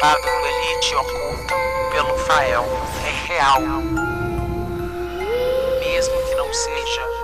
Lado Elite oculto pelo Fael é real, mesmo que não seja.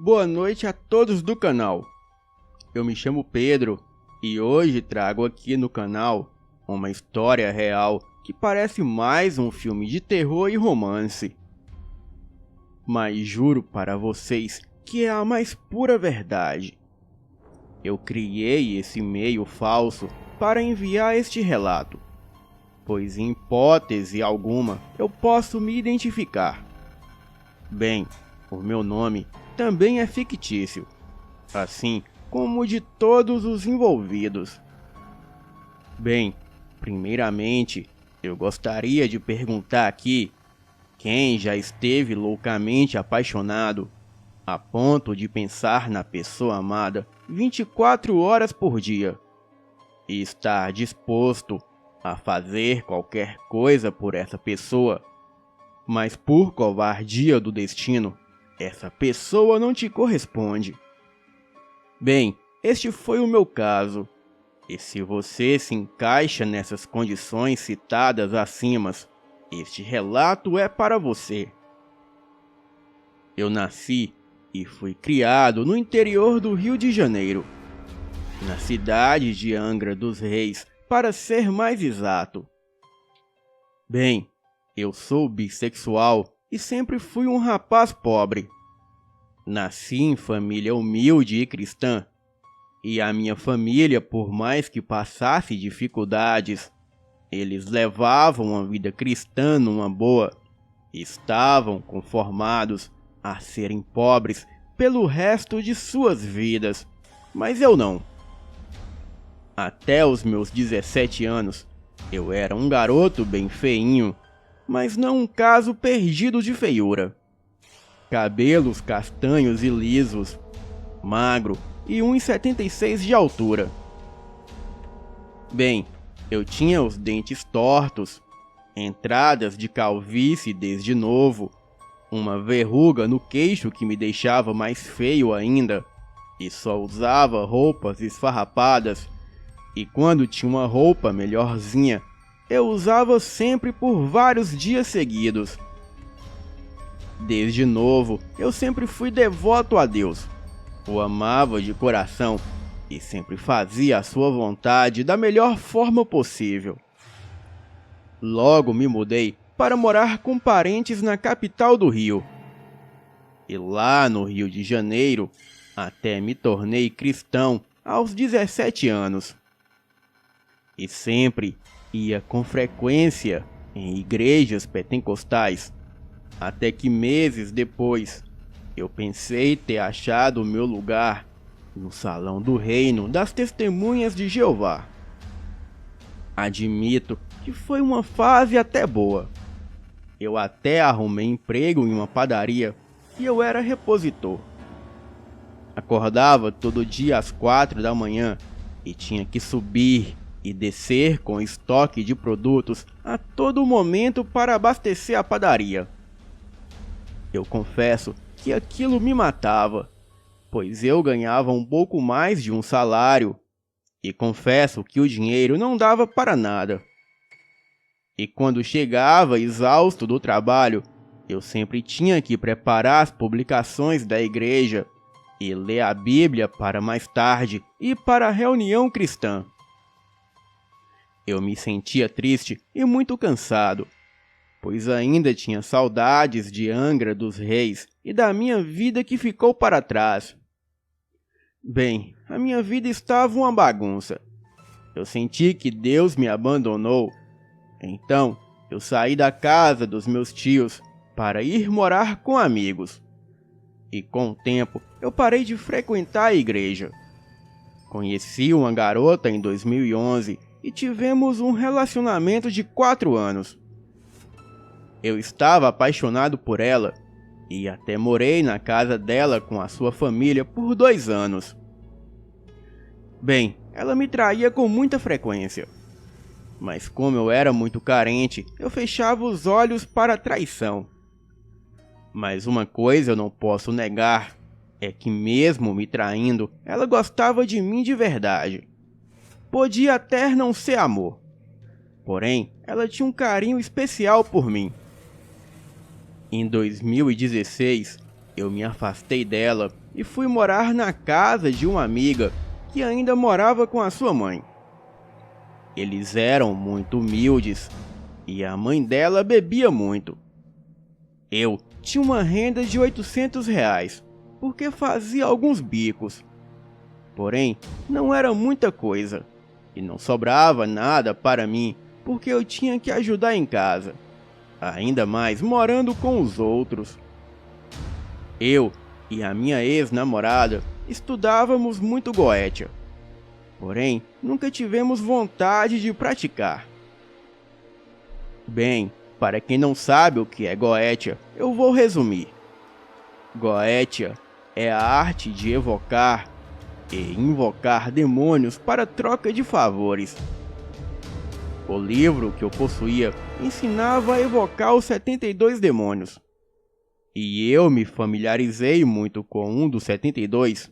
Boa noite a todos do canal. Eu me chamo Pedro e hoje trago aqui no canal uma história real que parece mais um filme de terror e romance. Mas juro para vocês que é a mais pura verdade. Eu criei esse e-mail falso para enviar este relato, pois em hipótese alguma eu posso me identificar. Bem, o meu nome também é fictício, assim como o de todos os envolvidos. Bem, primeiramente, eu gostaria de perguntar aqui quem já esteve loucamente apaixonado a ponto de pensar na pessoa amada 24 horas por dia e estar disposto a fazer qualquer coisa por essa pessoa, mas por covardia do destino, essa pessoa não te corresponde. Bem, este foi o meu caso. E se você se encaixa nessas condições citadas acima, este relato é para você. Eu nasci e fui criado no interior do Rio de Janeiro, na cidade de Angra dos Reis, para ser mais exato. Bem, eu sou bissexual e sempre fui um rapaz pobre. Nasci em família humilde e cristã, e a minha família, por mais que passasse dificuldades, eles levavam uma vida cristã numa boa. Estavam conformados a serem pobres pelo resto de suas vidas, mas eu não. Até os meus 17 anos, eu era um garoto bem feinho, mas não um caso perdido de feiura. Cabelos castanhos e lisos, magro e 1,76 de altura. Bem, eu tinha os dentes tortos, entradas de calvície desde novo, uma verruga no queixo que me deixava mais feio ainda, e só usava roupas esfarrapadas, e quando tinha uma roupa melhorzinha, eu usava sempre por vários dias seguidos. Desde novo, eu sempre fui devoto a Deus. O amava de coração e sempre fazia a sua vontade da melhor forma possível. Logo me mudei para morar com parentes na capital do Rio. E lá no Rio de Janeiro, até me tornei cristão aos 17 anos. E sempre ia com frequência em igrejas pentecostais, até que meses depois eu pensei ter achado o meu lugar no salão do reino das testemunhas de Jeová. Admito que foi uma fase até boa. Eu até arrumei emprego em uma padaria e eu era repositor. Acordava todo dia às 4 da manhã e tinha que subir e descer com estoque de produtos a todo momento para abastecer a padaria. Eu confesso que aquilo me matava, pois eu ganhava um pouco mais de um salário, e confesso que o dinheiro não dava para nada. E quando chegava exausto do trabalho, eu sempre tinha que preparar as publicações da igreja e ler a Bíblia para mais tarde ir para a reunião cristã. Eu me sentia triste e muito cansado, pois ainda tinha saudades de Angra dos Reis e da minha vida que ficou para trás. Bem, a minha vida estava uma bagunça. Eu senti que Deus me abandonou. Então, eu saí da casa dos meus tios para ir morar com amigos. E com o tempo, eu parei de frequentar a igreja. Conheci uma garota em 2011 e tivemos um relacionamento de 4 anos. Eu estava apaixonado por ela e até morei na casa dela com a sua família por 2 anos. Bem, ela me traía com muita frequência. Mas como eu era muito carente, eu fechava os olhos para a traição. Mas uma coisa eu não posso negar, é que mesmo me traindo, ela gostava de mim de verdade. Podia até não ser amor, porém, ela tinha um carinho especial por mim. Em 2016, eu me afastei dela e fui morar na casa de uma amiga que ainda morava com a sua mãe. Eles eram muito humildes e a mãe dela bebia muito. Eu tinha uma renda de R$ 800, porque fazia alguns bicos. Porém, não era muita coisa, e não sobrava nada para mim, porque eu tinha que ajudar em casa, ainda mais morando com os outros. Eu e a minha ex-namorada estudávamos muito Goetia, porém, nunca tivemos vontade de praticar. Bem, para quem não sabe o que é Goetia, eu vou resumir. Goetia é a arte de evocar e invocar demônios para troca de favores. O livro que eu possuía ensinava a evocar os 72 demônios. E eu me familiarizei muito com um dos 72,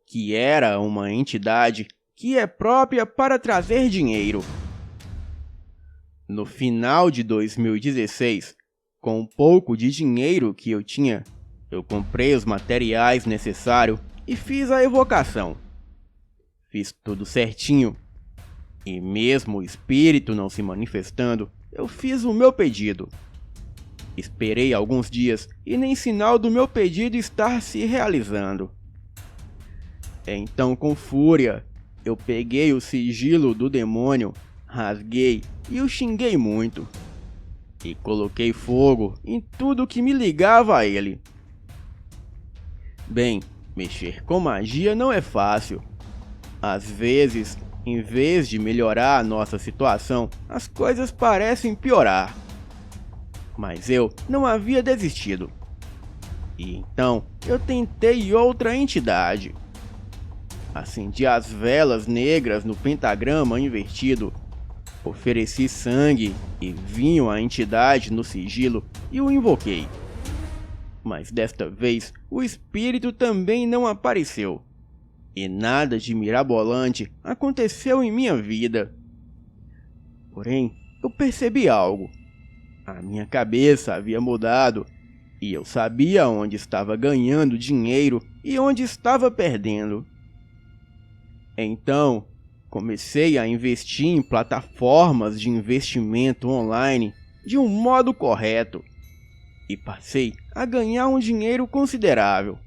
que era uma entidade que é própria para trazer dinheiro. No final de 2016, com um pouco de dinheiro que eu tinha, eu comprei os materiais necessários e fiz a evocação. Fiz tudo certinho. E mesmo o espírito não se manifestando, eu fiz o meu pedido. Esperei alguns dias e nem sinal do meu pedido estar se realizando. Então, com fúria, eu peguei o sigilo do demônio, rasguei e o xinguei muito. E coloquei fogo em tudo que me ligava a ele. Bem, mexer com magia não é fácil. Às vezes, em vez de melhorar a nossa situação, as coisas parecem piorar. Mas eu não havia desistido. E então, eu tentei outra entidade. Acendi as velas negras no pentagrama invertido. Ofereci sangue e vinho à entidade no sigilo e o invoquei. Mas desta vez, o espírito também não apareceu. E nada de mirabolante aconteceu em minha vida. Porém, eu percebi algo. A minha cabeça havia mudado e eu sabia onde estava ganhando dinheiro e onde estava perdendo. Então, comecei a investir em plataformas de investimento online de um modo correto e passei a ganhar um dinheiro considerável.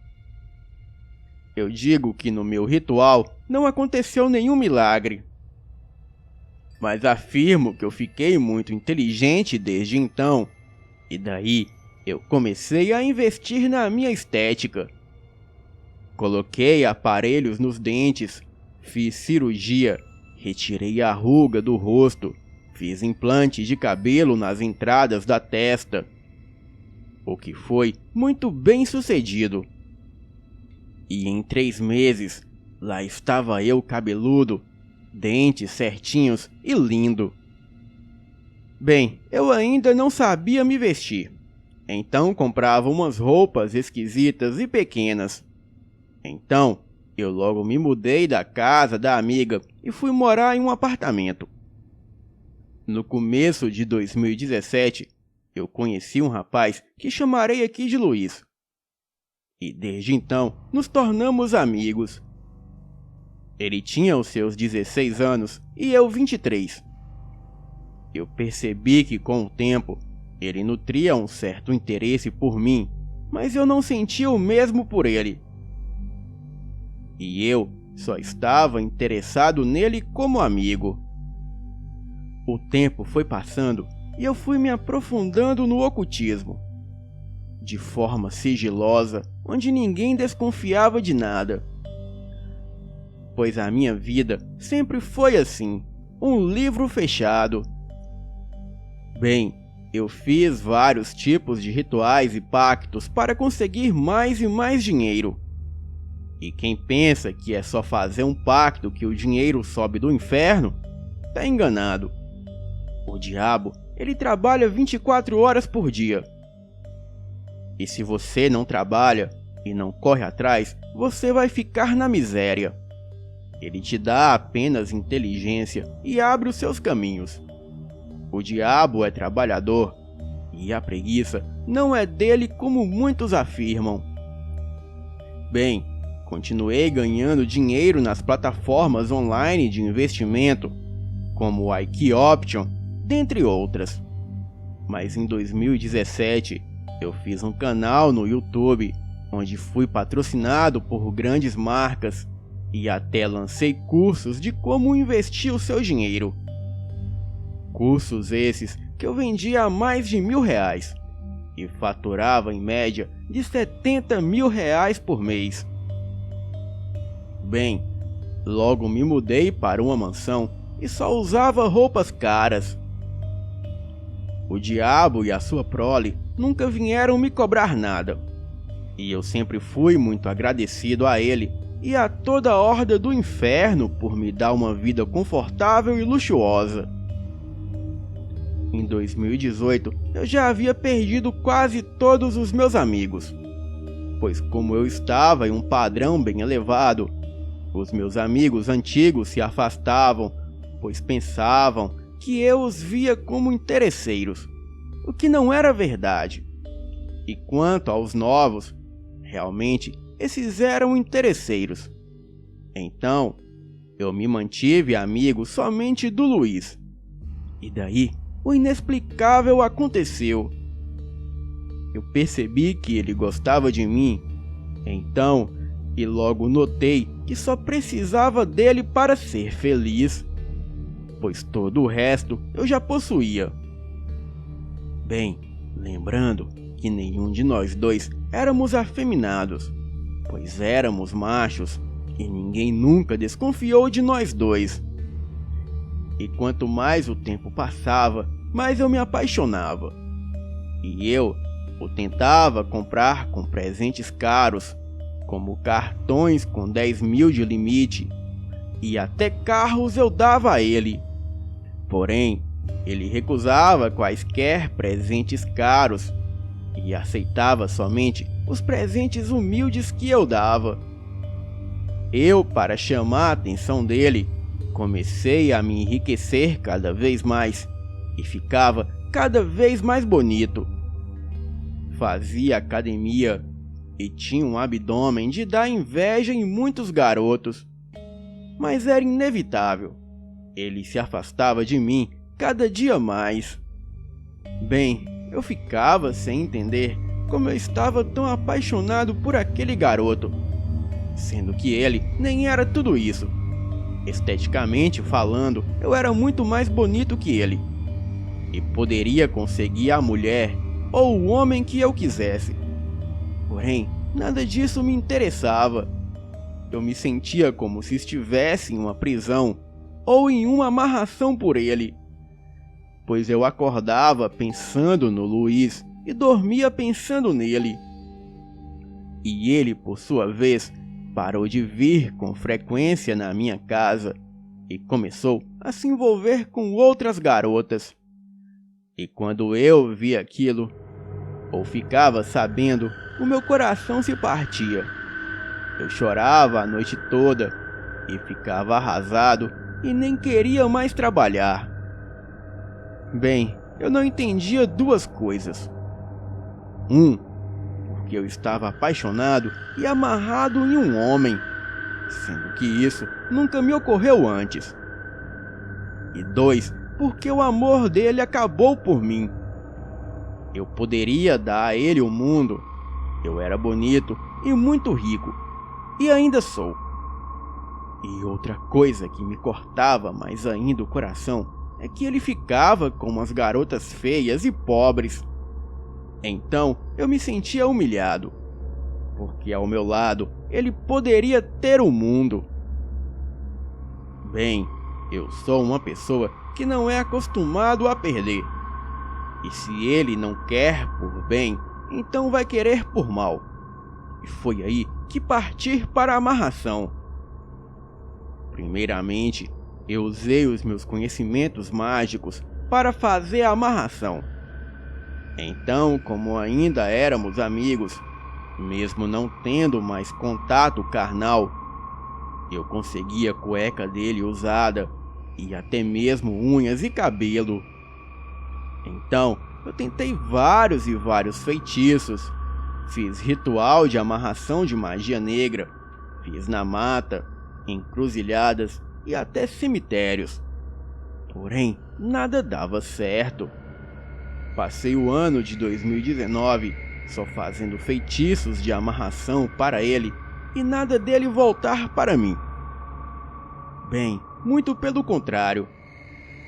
Eu digo que no meu ritual não aconteceu nenhum milagre, mas afirmo que eu fiquei muito inteligente desde então, e daí eu comecei a investir na minha estética. Coloquei aparelhos nos dentes, fiz cirurgia, retirei a ruga do rosto, fiz implante de cabelo nas entradas da testa, o que foi muito bem sucedido. E em 3 meses, lá estava eu cabeludo, dentes certinhos e lindo. Bem, eu ainda não sabia me vestir, então comprava umas roupas esquisitas e pequenas. Então, eu logo me mudei da casa da amiga e fui morar em um apartamento. No começo de 2017, eu conheci um rapaz que chamarei aqui de Luiz. E desde então, nos tornamos amigos. Ele tinha os seus 16 anos e eu 23. Eu percebi que com o tempo, ele nutria um certo interesse por mim, mas eu não sentia o mesmo por ele. E eu só estava interessado nele como amigo. O tempo foi passando e eu fui me aprofundando no ocultismo, de forma sigilosa, onde ninguém desconfiava de nada. Pois a minha vida sempre foi assim, um livro fechado. Bem, eu fiz vários tipos de rituais e pactos para conseguir mais e mais dinheiro. E quem pensa que é só fazer um pacto que o dinheiro sobe do inferno, tá enganado. O diabo, ele trabalha 24 horas por dia. E se você não trabalha e não corre atrás, você vai ficar na miséria. Ele te dá apenas inteligência e abre os seus caminhos. O diabo é trabalhador, e a preguiça não é dele como muitos afirmam. Bem, continuei ganhando dinheiro nas plataformas online de investimento, como o IQ Option, dentre outras. Mas em 2017, eu fiz um canal no YouTube, onde fui patrocinado por grandes marcas e até lancei cursos de como investir o seu dinheiro. Cursos esses que eu vendia a mais de R$1.000 e faturava em média de R$70 mil por mês. Bem, logo me mudei para uma mansão e só usava roupas caras. O diabo e a sua prole nunca vieram me cobrar nada, e eu sempre fui muito agradecido a ele e a toda a horda do inferno por me dar uma vida confortável e luxuosa. Em 2018, eu já havia perdido quase todos os meus amigos, pois como eu estava em um padrão bem elevado, os meus amigos antigos se afastavam, pois pensavam que eu os via como interesseiros, o que não era verdade. E quanto aos novos, realmente esses eram interesseiros. Então, eu me mantive amigo somente do Luiz. E daí, o inexplicável aconteceu. Eu percebi que ele gostava de mim, então, e logo notei que só precisava dele para ser feliz, pois todo o resto eu já possuía. Bem, lembrando que nenhum de nós dois éramos afeminados, pois éramos machos e ninguém nunca desconfiou de nós dois. E quanto mais o tempo passava, mais eu me apaixonava. E eu o tentava comprar com presentes caros, como cartões com 10 mil de limite, e até carros eu dava a ele. Porém, ele recusava quaisquer presentes caros e aceitava somente os presentes humildes que eu dava. Eu, para chamar a atenção dele, comecei a me enriquecer cada vez mais e ficava cada vez mais bonito. Fazia academia e tinha um abdômen de dar inveja em muitos garotos. Mas era inevitável. Ele se afastava de mim cada dia mais. Bem, eu ficava sem entender como eu estava tão apaixonado por aquele garoto, sendo que ele nem era tudo isso. Esteticamente falando, eu era muito mais bonito que ele, e poderia conseguir a mulher ou o homem que eu quisesse. Porém, nada disso me interessava. Eu me sentia como se estivesse em uma prisão ou em uma amarração por ele, pois eu acordava pensando no Luiz e dormia pensando nele. E ele, por sua vez, parou de vir com frequência na minha casa e começou a se envolver com outras garotas. E quando eu via aquilo, ou ficava sabendo, o meu coração se partia. Eu chorava a noite toda e ficava arrasado e nem queria mais trabalhar. Bem, eu não entendia duas coisas. Porque eu estava apaixonado e amarrado em um homem, sendo que isso nunca me ocorreu antes. E 2, porque o amor dele acabou por mim. Eu poderia dar a ele o mundo. Eu era bonito e muito rico, e ainda sou. E outra coisa que me cortava mais ainda o coração é que ele ficava com umas garotas feias e pobres. Então eu me sentia humilhado, porque ao meu lado ele poderia ter o mundo. Bem, eu sou uma pessoa que não é acostumado a perder. E se ele não quer por bem, então vai querer por mal. E foi aí que parti para a amarração. Primeiramente, eu usei os meus conhecimentos mágicos para fazer a amarração. Então, como ainda éramos amigos, mesmo não tendo mais contato carnal, eu consegui a cueca dele usada e até mesmo unhas e cabelo. Então, eu tentei vários e vários feitiços. Fiz ritual de amarração de magia negra, fiz na mata, encruzilhadas e até cemitérios. Porém, nada dava certo. Passei o ano de 2019 só fazendo feitiços de amarração para ele e nada dele voltar para mim. Bem, muito pelo contrário.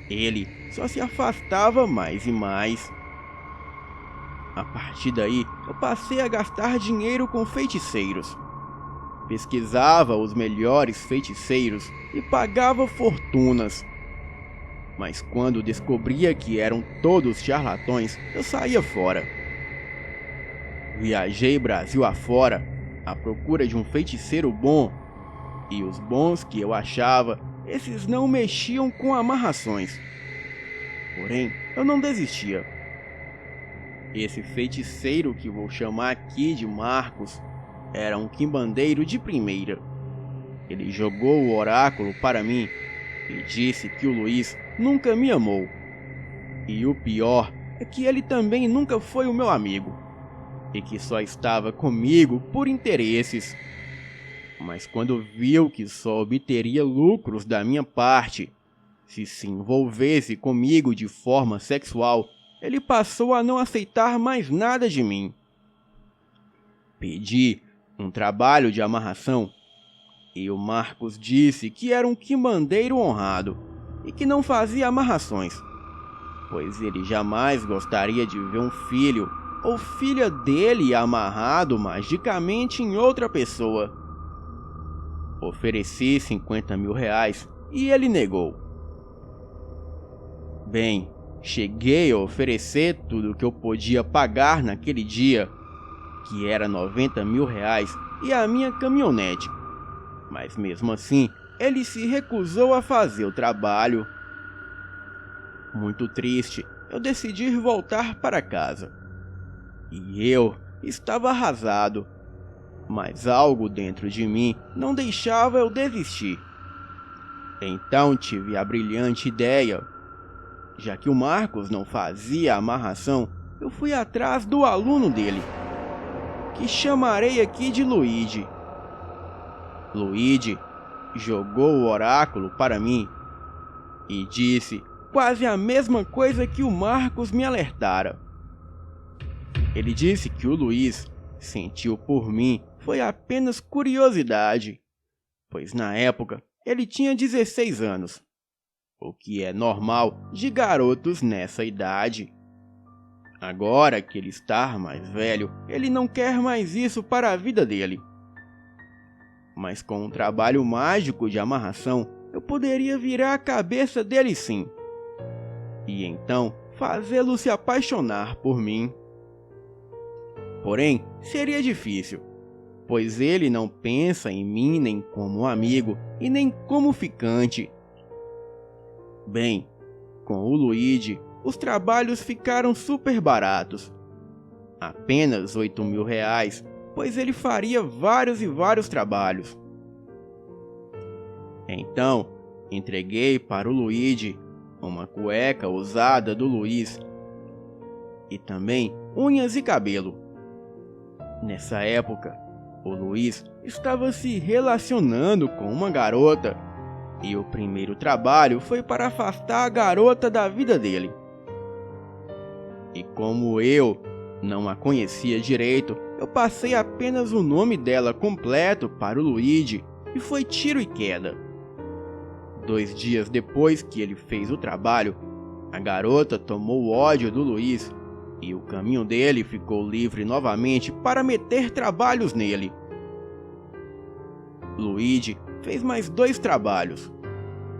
Ele só se afastava mais e mais. A partir daí, eu passei a gastar dinheiro com feiticeiros. Pesquisava os melhores feiticeiros e pagava fortunas. Mas quando descobria que eram todos charlatões, eu saía fora. Viajei Brasil afora à procura de um feiticeiro bom, e os bons que eu achava, esses não mexiam com amarrações. Porém, eu não desistia. Esse feiticeiro que vou chamar aqui de Marcos era um quimbandeiro de primeira. Ele jogou o oráculo para mim e disse que o Luiz nunca me amou. E o pior é que ele também nunca foi o meu amigo, e que só estava comigo por interesses. Mas quando viu que só obteria lucros da minha parte se envolvesse comigo de forma sexual, ele passou a não aceitar mais nada de mim. Pedi um trabalho de amarração e o Marcos disse que era um quimbandeiro honrado e que não fazia amarrações, pois ele jamais gostaria de ver um filho ou filha dele amarrado magicamente em outra pessoa. Ofereci 50 mil reais e ele negou. Bem, cheguei a oferecer tudo o que eu podia pagar naquele dia, que era 90 mil reais e a minha caminhonete. Mas mesmo assim, ele se recusou a fazer o trabalho. Muito triste, eu decidi voltar para casa. E eu estava arrasado, mas algo dentro de mim não deixava eu desistir. Então tive a brilhante ideia. Já que o Marcos não fazia a amarração, eu fui atrás do aluno dele, que chamarei aqui de Luigi. Luigi jogou o oráculo para mim e disse quase a mesma coisa que o Marcos me alertara. Ele disse que o Luiz sentiu por mim foi apenas curiosidade, pois na época ele tinha 16 anos, o que é normal de garotos nessa idade. Agora que ele está mais velho, ele não quer mais isso para a vida dele. Mas com um trabalho mágico de amarração, eu poderia virar a cabeça dele sim, e então fazê-lo se apaixonar por mim. Porém, seria difícil, pois ele não pensa em mim nem como amigo e nem como ficante. Bem, com o Luigi, os trabalhos ficaram super baratos. Apenas 8 mil reais, pois ele faria vários e vários trabalhos. Então, entreguei para o Luigi uma cueca usada do Luiz e também unhas e cabelo. Nessa época, o Luiz estava se relacionando com uma garota e o primeiro trabalho foi para afastar a garota da vida dele. E como eu não a conhecia direito, eu passei apenas o nome dela completo para o Luigi e foi tiro e queda. 2 dias depois que ele fez o trabalho, A garota tomou ódio do Luiz e o caminho dele ficou livre novamente para meter trabalhos nele. Luigi fez mais 2 trabalhos,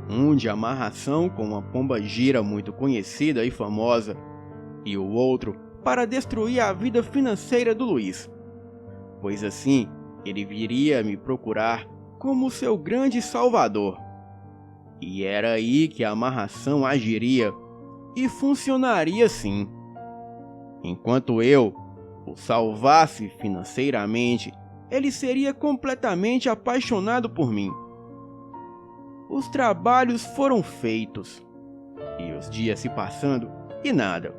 um de amarração com uma pomba-gira muito conhecida e famosa, e o outro para destruir a vida financeira do Luiz, pois assim ele viria me procurar como seu grande salvador. E era aí que a amarração agiria e funcionaria sim. Enquanto eu o salvasse financeiramente, ele seria completamente apaixonado por mim. Os trabalhos foram feitos, e os dias se passando e nada.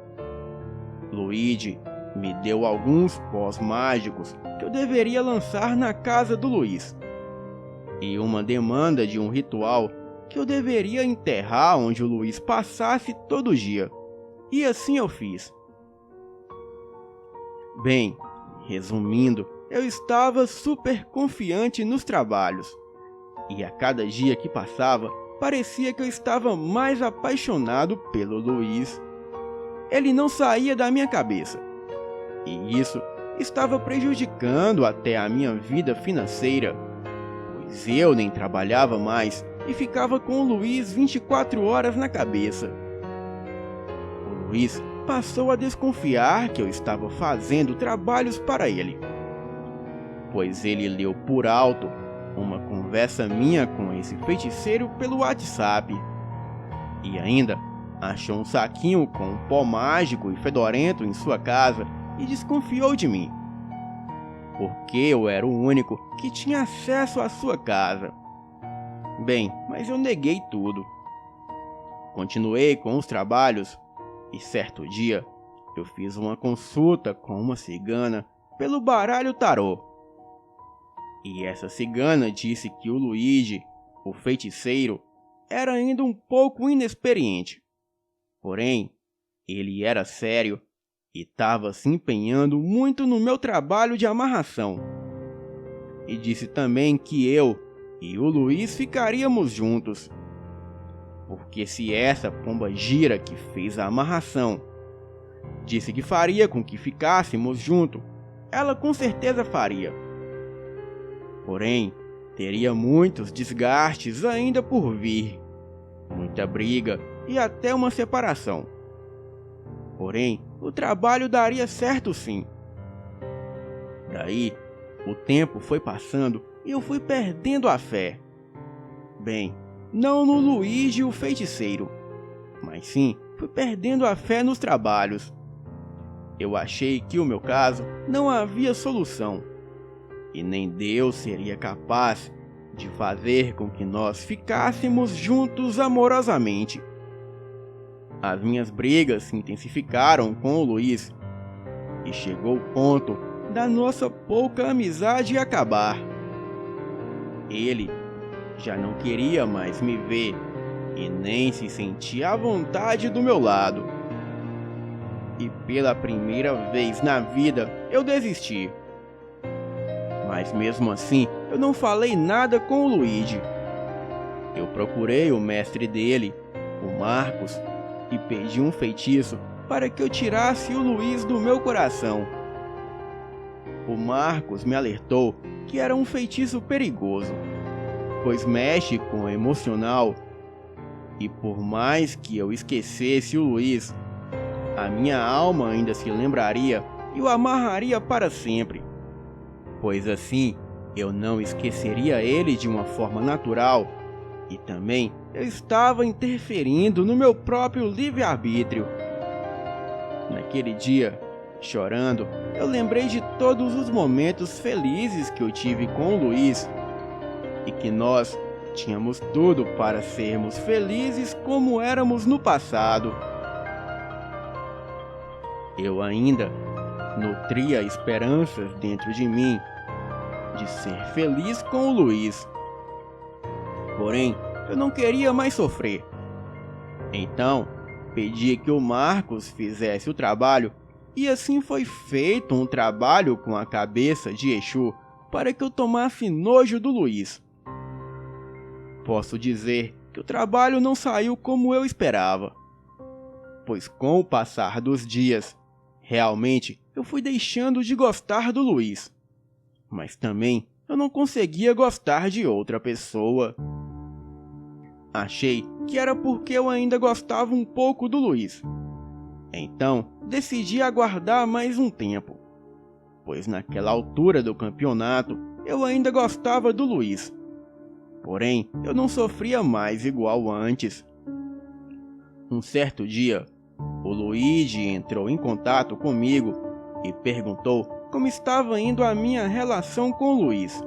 Luigi me deu alguns pós mágicos que eu deveria lançar na casa do Luiz, e uma demanda de um ritual que eu deveria enterrar onde o Luiz passasse todo dia, e assim eu fiz. Bem, resumindo, eu estava super confiante nos trabalhos, e a cada dia que passava, parecia que eu estava mais apaixonado pelo Luiz. Ele não saía da minha cabeça, e isso estava prejudicando até a minha vida financeira, pois eu nem trabalhava mais e ficava com o Luiz 24 horas na cabeça. O Luiz passou a desconfiar que eu estava fazendo trabalhos para ele, pois ele leu por alto uma conversa minha com esse feiticeiro pelo WhatsApp, e ainda achou um saquinho com um pó mágico e fedorento em sua casa e desconfiou de mim, porque eu era o único que tinha acesso à sua casa. Bem, mas eu neguei tudo. Continuei com os trabalhos e certo dia eu fiz uma consulta com uma cigana pelo baralho tarô. E essa cigana disse que o Luigi, o feiticeiro, era ainda um pouco inexperiente. Porém, ele era sério e estava se empenhando muito no meu trabalho de amarração. E disse também que eu e o Luiz ficaríamos juntos, porque se essa pomba-gira que fez a amarração disse que faria com que ficássemos juntos, ela com certeza faria. Porém, teria muitos desgastes ainda por vir, muita briga e até uma separação. Porém, o trabalho daria certo sim. Daí, o tempo foi passando e eu fui perdendo a fé. Bem, não no Luigi o feiticeiro, mas sim fui perdendo a fé nos trabalhos. Eu achei que o meu caso não havia solução, e nem Deus seria capaz de fazer com que nós ficássemos juntos amorosamente. As minhas brigas se intensificaram com o Luiz, e chegou o ponto da nossa pouca amizade acabar. Ele já não queria mais me ver e nem se sentia à vontade do meu lado. E pela primeira vez na vida eu desisti. Mas mesmo assim eu não falei nada com o Luigi. Eu procurei o mestre dele, o Marcos, e pedi um feitiço para que eu tirasse o Luiz do meu coração. O Marcos me alertou que era um feitiço perigoso, pois mexe com o emocional, e por mais que eu esquecesse o Luiz, a minha alma ainda se lembraria e o amarraria para sempre, pois assim eu não esqueceria ele de uma forma natural, e também eu estava interferindo no meu próprio livre-arbítrio. Naquele dia, chorando, eu lembrei de todos os momentos felizes que eu tive com o Luiz, e que nós tínhamos tudo para sermos felizes como éramos no passado. Eu ainda nutria esperanças dentro de mim de ser feliz com o Luiz. Porém, eu não queria mais sofrer. Então, pedi que o Marcos fizesse o trabalho, e assim foi feito um trabalho com a cabeça de Exu para que eu tomasse nojo do Luiz. Posso dizer que o trabalho não saiu como eu esperava. pois com o passar dos dias, realmente eu fui deixando de gostar do Luiz. Mas também eu não conseguia gostar de outra pessoa. Achei que era porque eu ainda gostava um pouco do Luiz. Então, decidi aguardar mais um tempo, pois naquela altura do campeonato eu ainda gostava do Luiz. Porém, eu não sofria mais igual antes. Um certo dia, o Luigi entrou em contato comigo e perguntou como estava indo a minha relação com o Luiz.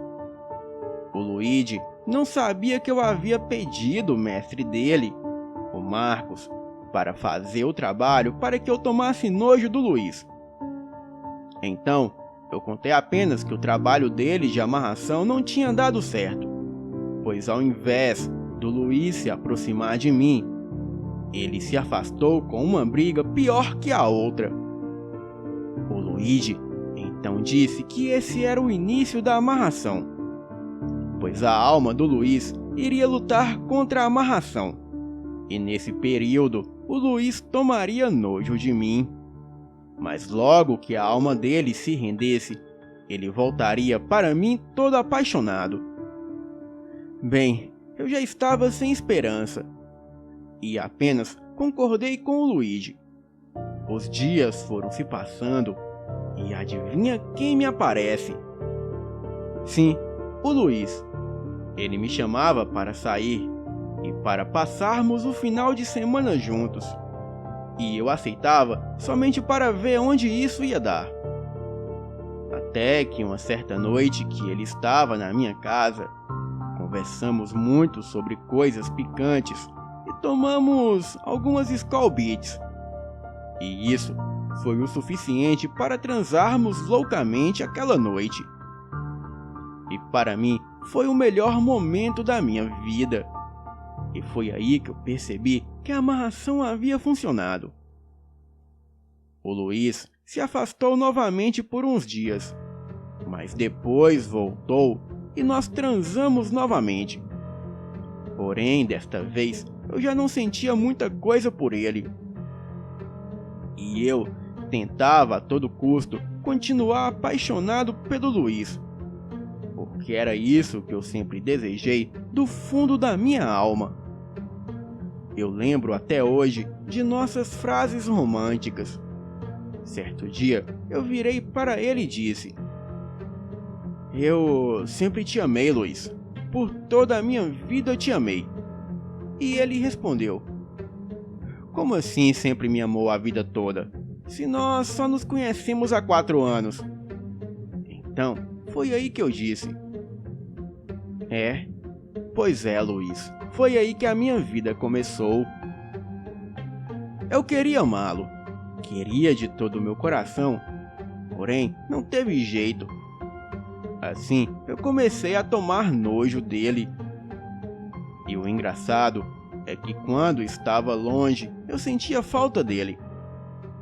O Luigi não sabia que eu havia pedido o mestre dele, o Marcos, para fazer o trabalho para que eu tomasse nojo do Luiz. Então, eu contei apenas que o trabalho dele de amarração não tinha dado certo, pois ao invés do Luiz se aproximar de mim, ele se afastou com uma briga pior que a outra. O Luigi então disse que esse era o início da amarração, pois a alma do Luiz iria lutar contra a amarração, e nesse período o Luiz tomaria nojo de mim. Mas logo que a alma dele se rendesse, ele voltaria para mim todo apaixonado. Bem, eu já estava sem esperança e apenas concordei com o Luigi. Os dias foram se passando e adivinha quem me aparece? Sim, o Luiz. Ele me chamava para sair e para passarmos o final de semana juntos. E eu aceitava somente para ver onde isso ia dar. Até que uma certa noite que ele estava na minha casa, conversamos muito sobre coisas picantes e tomamos algumas Skol Beats. E isso foi o suficiente para transarmos loucamente aquela noite. E para mim foi o melhor momento da minha vida. E foi aí que eu percebi que a amarração havia funcionado. O Luiz se afastou novamente por uns dias, mas depois voltou e nós transamos novamente. Porém, desta vez, eu já não sentia muita coisa por ele. E eu tentava a todo custo continuar apaixonado pelo Luiz, porque era isso que eu sempre desejei do fundo da minha alma. Eu lembro até hoje de nossas frases românticas. Certo dia, eu virei para ele e disse: "Eu sempre te amei, Luiz. Por toda a minha vida eu te amei." E ele respondeu: "Como assim sempre me amou a vida toda? Se nós só nos conhecemos há 4 anos." Então, foi aí que eu disse: Pois é, Luiz. Foi aí que a minha vida começou. Eu queria amá-lo. Queria de todo o meu coração. Porém, não teve jeito. Assim, eu comecei a tomar nojo dele. E o engraçado é que quando estava longe, eu sentia falta dele.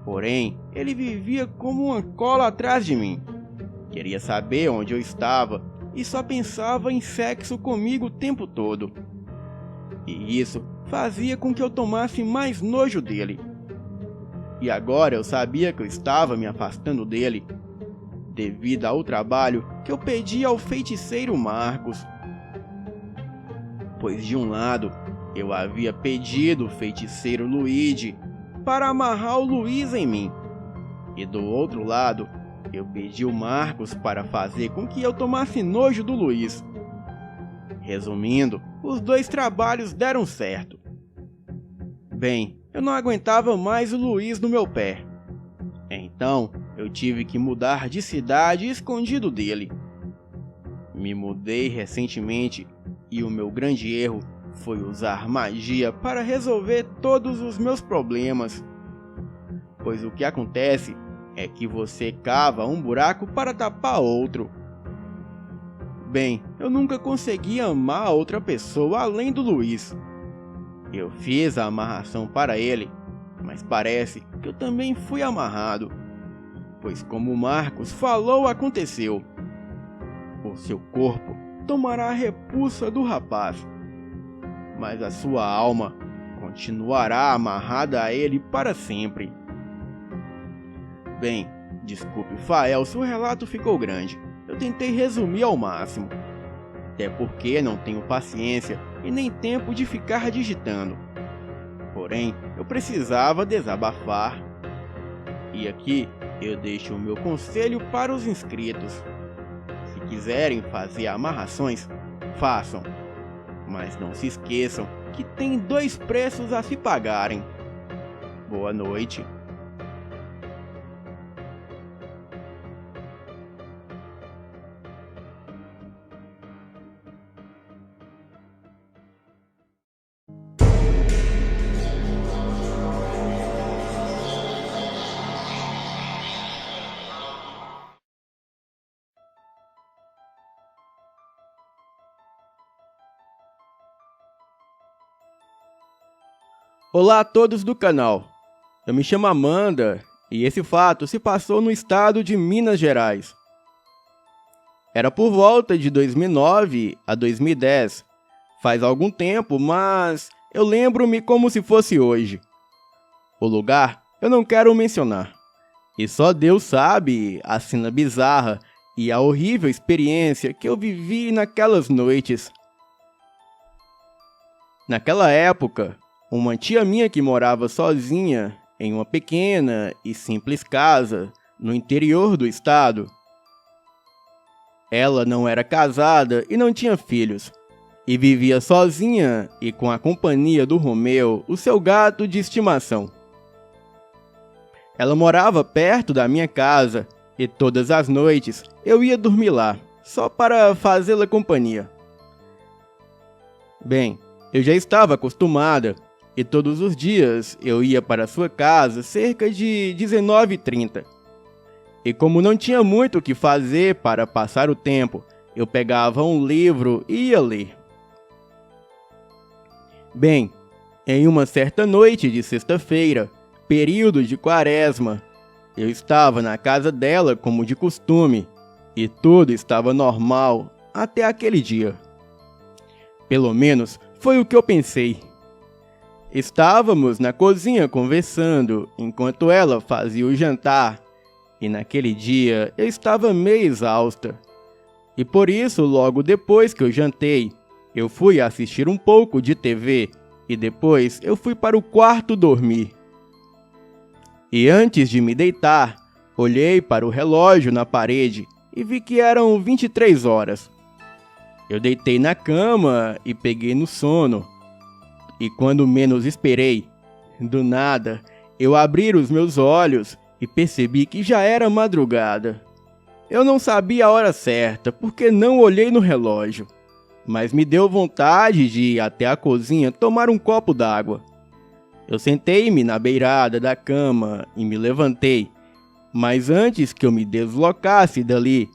Porém, ele vivia como uma cola atrás de mim. Queria saber onde eu estava e só pensava em sexo comigo o tempo todo. E isso fazia com que eu tomasse mais nojo dele. E agora eu sabia que eu estava me afastando dele devido ao trabalho que eu pedi ao feiticeiro Marcos. Pois de um lado, eu havia pedido o feiticeiro Luigi para amarrar o Luiz em mim. E do outro lado, eu pedi o Marcos para fazer com que eu tomasse nojo do Luiz. Resumindo, os 2 trabalhos deram certo. Bem, eu não aguentava mais o Luiz no meu pé. Então, eu tive que mudar de cidade escondido dele. Me mudei recentemente e o meu grande erro foi usar magia para resolver todos os meus problemas. Pois o que acontece é que você cava um buraco para tapar outro. Bem, eu nunca consegui amar outra pessoa além do Luiz. Eu fiz a amarração para ele, mas parece que eu também fui amarrado. Pois como o Marcos falou, aconteceu. O seu corpo tomará a repulsa do rapaz, mas a sua alma continuará amarrada a ele para sempre. Bem, desculpe, Fael, se o relato ficou grande. Eu tentei resumir ao máximo. Até porque não tenho paciência e nem tempo de ficar digitando. Porém, eu precisava desabafar. E aqui eu deixo o meu conselho para os inscritos. Se quiserem fazer amarrações, façam. Mas não se esqueçam que tem 2 preços a se pagarem. Boa noite. Olá a todos do canal, eu me chamo Amanda e esse fato se passou no estado de Minas Gerais. Era por volta de 2009 a 2010, faz algum tempo, mas eu lembro-me como se fosse hoje. O lugar eu não quero mencionar, e só Deus sabe a cena bizarra e a horrível experiência que eu vivi naquelas noites. Naquela época, uma tia minha que morava sozinha em uma pequena e simples casa no interior do estado. Ela não era casada e não tinha filhos, e vivia sozinha e com a companhia do Romeu, o seu gato de estimação. Ela morava perto da minha casa e todas as noites eu ia dormir lá, só para fazê-la companhia. Bem, eu já estava acostumada. E todos os dias eu ia para sua casa cerca de 19h30. E como não tinha muito o que fazer para passar o tempo, eu pegava um livro e ia ler. Bem, em uma certa noite de sexta-feira, período de quaresma, eu estava na casa dela como de costume, e tudo estava normal até aquele dia. Pelo menos foi o que eu pensei. Estávamos na cozinha conversando enquanto ela fazia o jantar, e naquele dia eu estava meio exausta. E por isso, logo depois que eu jantei, eu fui assistir um pouco de TV e depois eu fui para o quarto dormir. E antes de me deitar, olhei para o relógio na parede e vi que eram 23 horas. Eu deitei na cama e peguei no sono. E quando menos esperei, do nada, eu abri os meus olhos e percebi que já era madrugada. Eu não sabia a hora certa porque não olhei no relógio, mas me deu vontade de ir até a cozinha tomar um copo d'água. Eu sentei-me na beirada da cama e me levantei, mas antes que eu me deslocasse dali,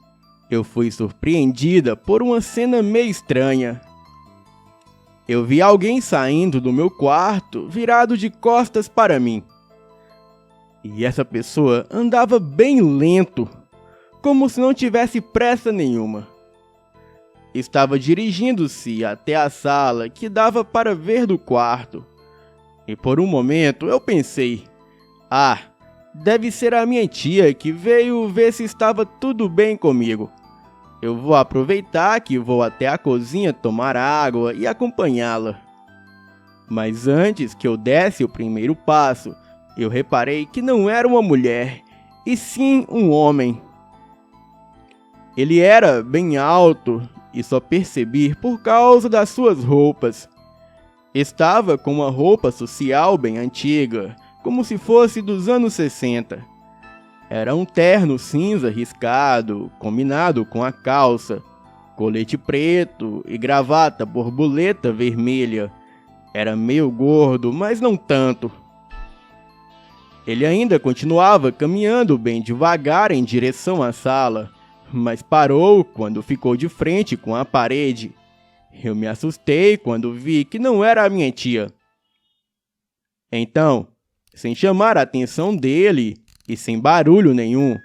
eu fui surpreendida por uma cena meio estranha. Eu vi alguém saindo do meu quarto, virado de costas para mim. E essa pessoa andava bem lento, como se não tivesse pressa nenhuma. Estava dirigindo-se até a sala que dava para ver do quarto. E por um momento eu pensei, deve ser a minha tia que veio ver se estava tudo bem comigo. Eu vou aproveitar que vou até a cozinha tomar água e acompanhá-la. Mas antes que eu desse o primeiro passo, eu reparei que não era uma mulher, e sim um homem. Ele era bem alto e só percebi por causa das suas roupas. Estava com uma roupa social bem antiga, como se fosse dos anos 60. Era um terno cinza riscado, combinado com a calça, colete preto e gravata borboleta vermelha. Era meio gordo, mas não tanto. Ele ainda continuava caminhando bem devagar em direção à sala, mas parou quando ficou de frente com a parede. Eu me assustei quando vi que não era a minha tia. Então, sem chamar a atenção dele e sem barulho nenhum,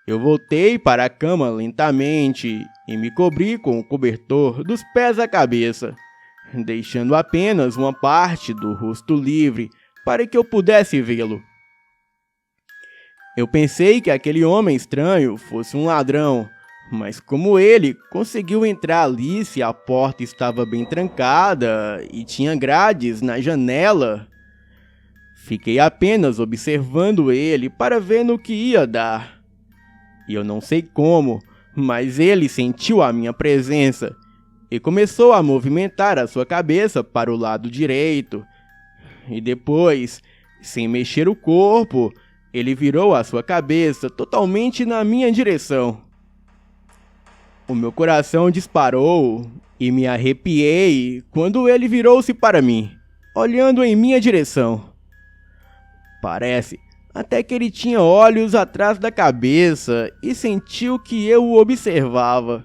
eu voltei para a cama lentamente e me cobri com o cobertor dos pés à cabeça. deixando apenas uma parte do rosto livre para que eu pudesse vê-lo. Eu pensei que aquele homem estranho fosse um ladrão, mas como ele conseguiu entrar ali se a porta estava bem trancada e tinha grades na janela? Fiquei apenas observando ele para ver no que ia dar. E eu não sei como, mas ele sentiu a minha presença e começou a movimentar a sua cabeça para o lado direito. E depois, sem mexer o corpo, ele virou a sua cabeça totalmente na minha direção. O meu coração disparou e me arrepiei quando ele virou-se para mim, olhando em minha direção. Parece até que ele tinha olhos atrás da cabeça e sentiu que eu o observava.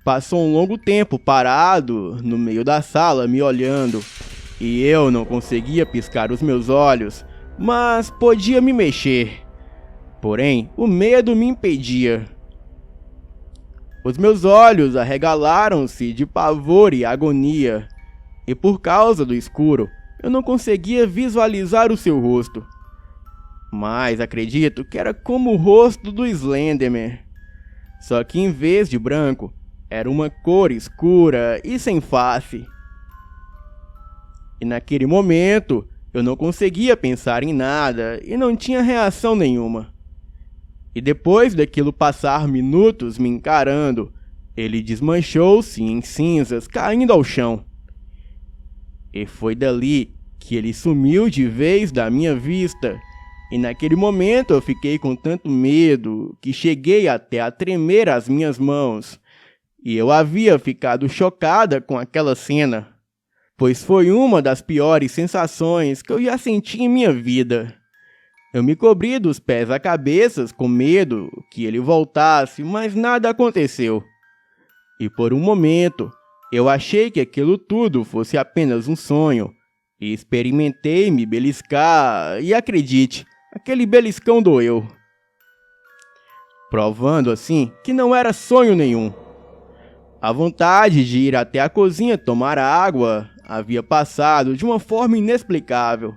Passou um longo tempo parado no meio da sala me olhando, e eu não conseguia piscar os meus olhos, mas podia me mexer. Porém, o medo me impedia. Os meus olhos arregalaram-se de pavor e agonia, e por causa do escuro, eu não conseguia visualizar o seu rosto. Mas acredito que era como o rosto do Slenderman, só que em vez de branco, era uma cor escura e sem face. E naquele momento, eu não conseguia pensar em nada e não tinha reação nenhuma. E depois daquilo passar minutos me encarando, ele desmanchou-se em cinzas, caindo ao chão. E foi dali que ele sumiu de vez da minha vista. E naquele momento eu fiquei com tanto medo que cheguei até a tremer as minhas mãos. E eu havia ficado chocada com aquela cena, pois foi uma das piores sensações que eu já senti em minha vida. Eu me cobri dos pés à cabeça com medo que ele voltasse, mas nada aconteceu. E por um momento, eu achei que aquilo tudo fosse apenas um sonho, e experimentei me beliscar, e acredite, aquele beliscão doeu. Provando assim que não era sonho nenhum. A vontade de ir até a cozinha tomar água havia passado de uma forma inexplicável.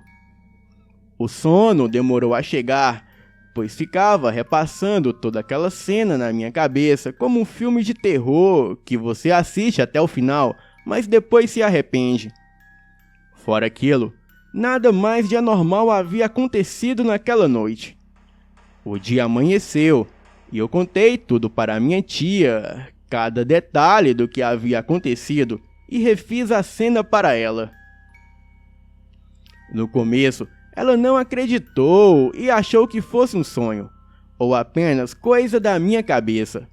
O sono demorou a chegar, pois ficava repassando toda aquela cena na minha cabeça como um filme de terror que você assiste até o final, mas depois se arrepende. Fora aquilo, nada mais de anormal havia acontecido naquela noite. O dia amanheceu e eu contei tudo para minha tia, cada detalhe do que havia acontecido, e refiz a cena para ela. No começo, ela não acreditou e achou que fosse um sonho, ou apenas coisa da minha cabeça.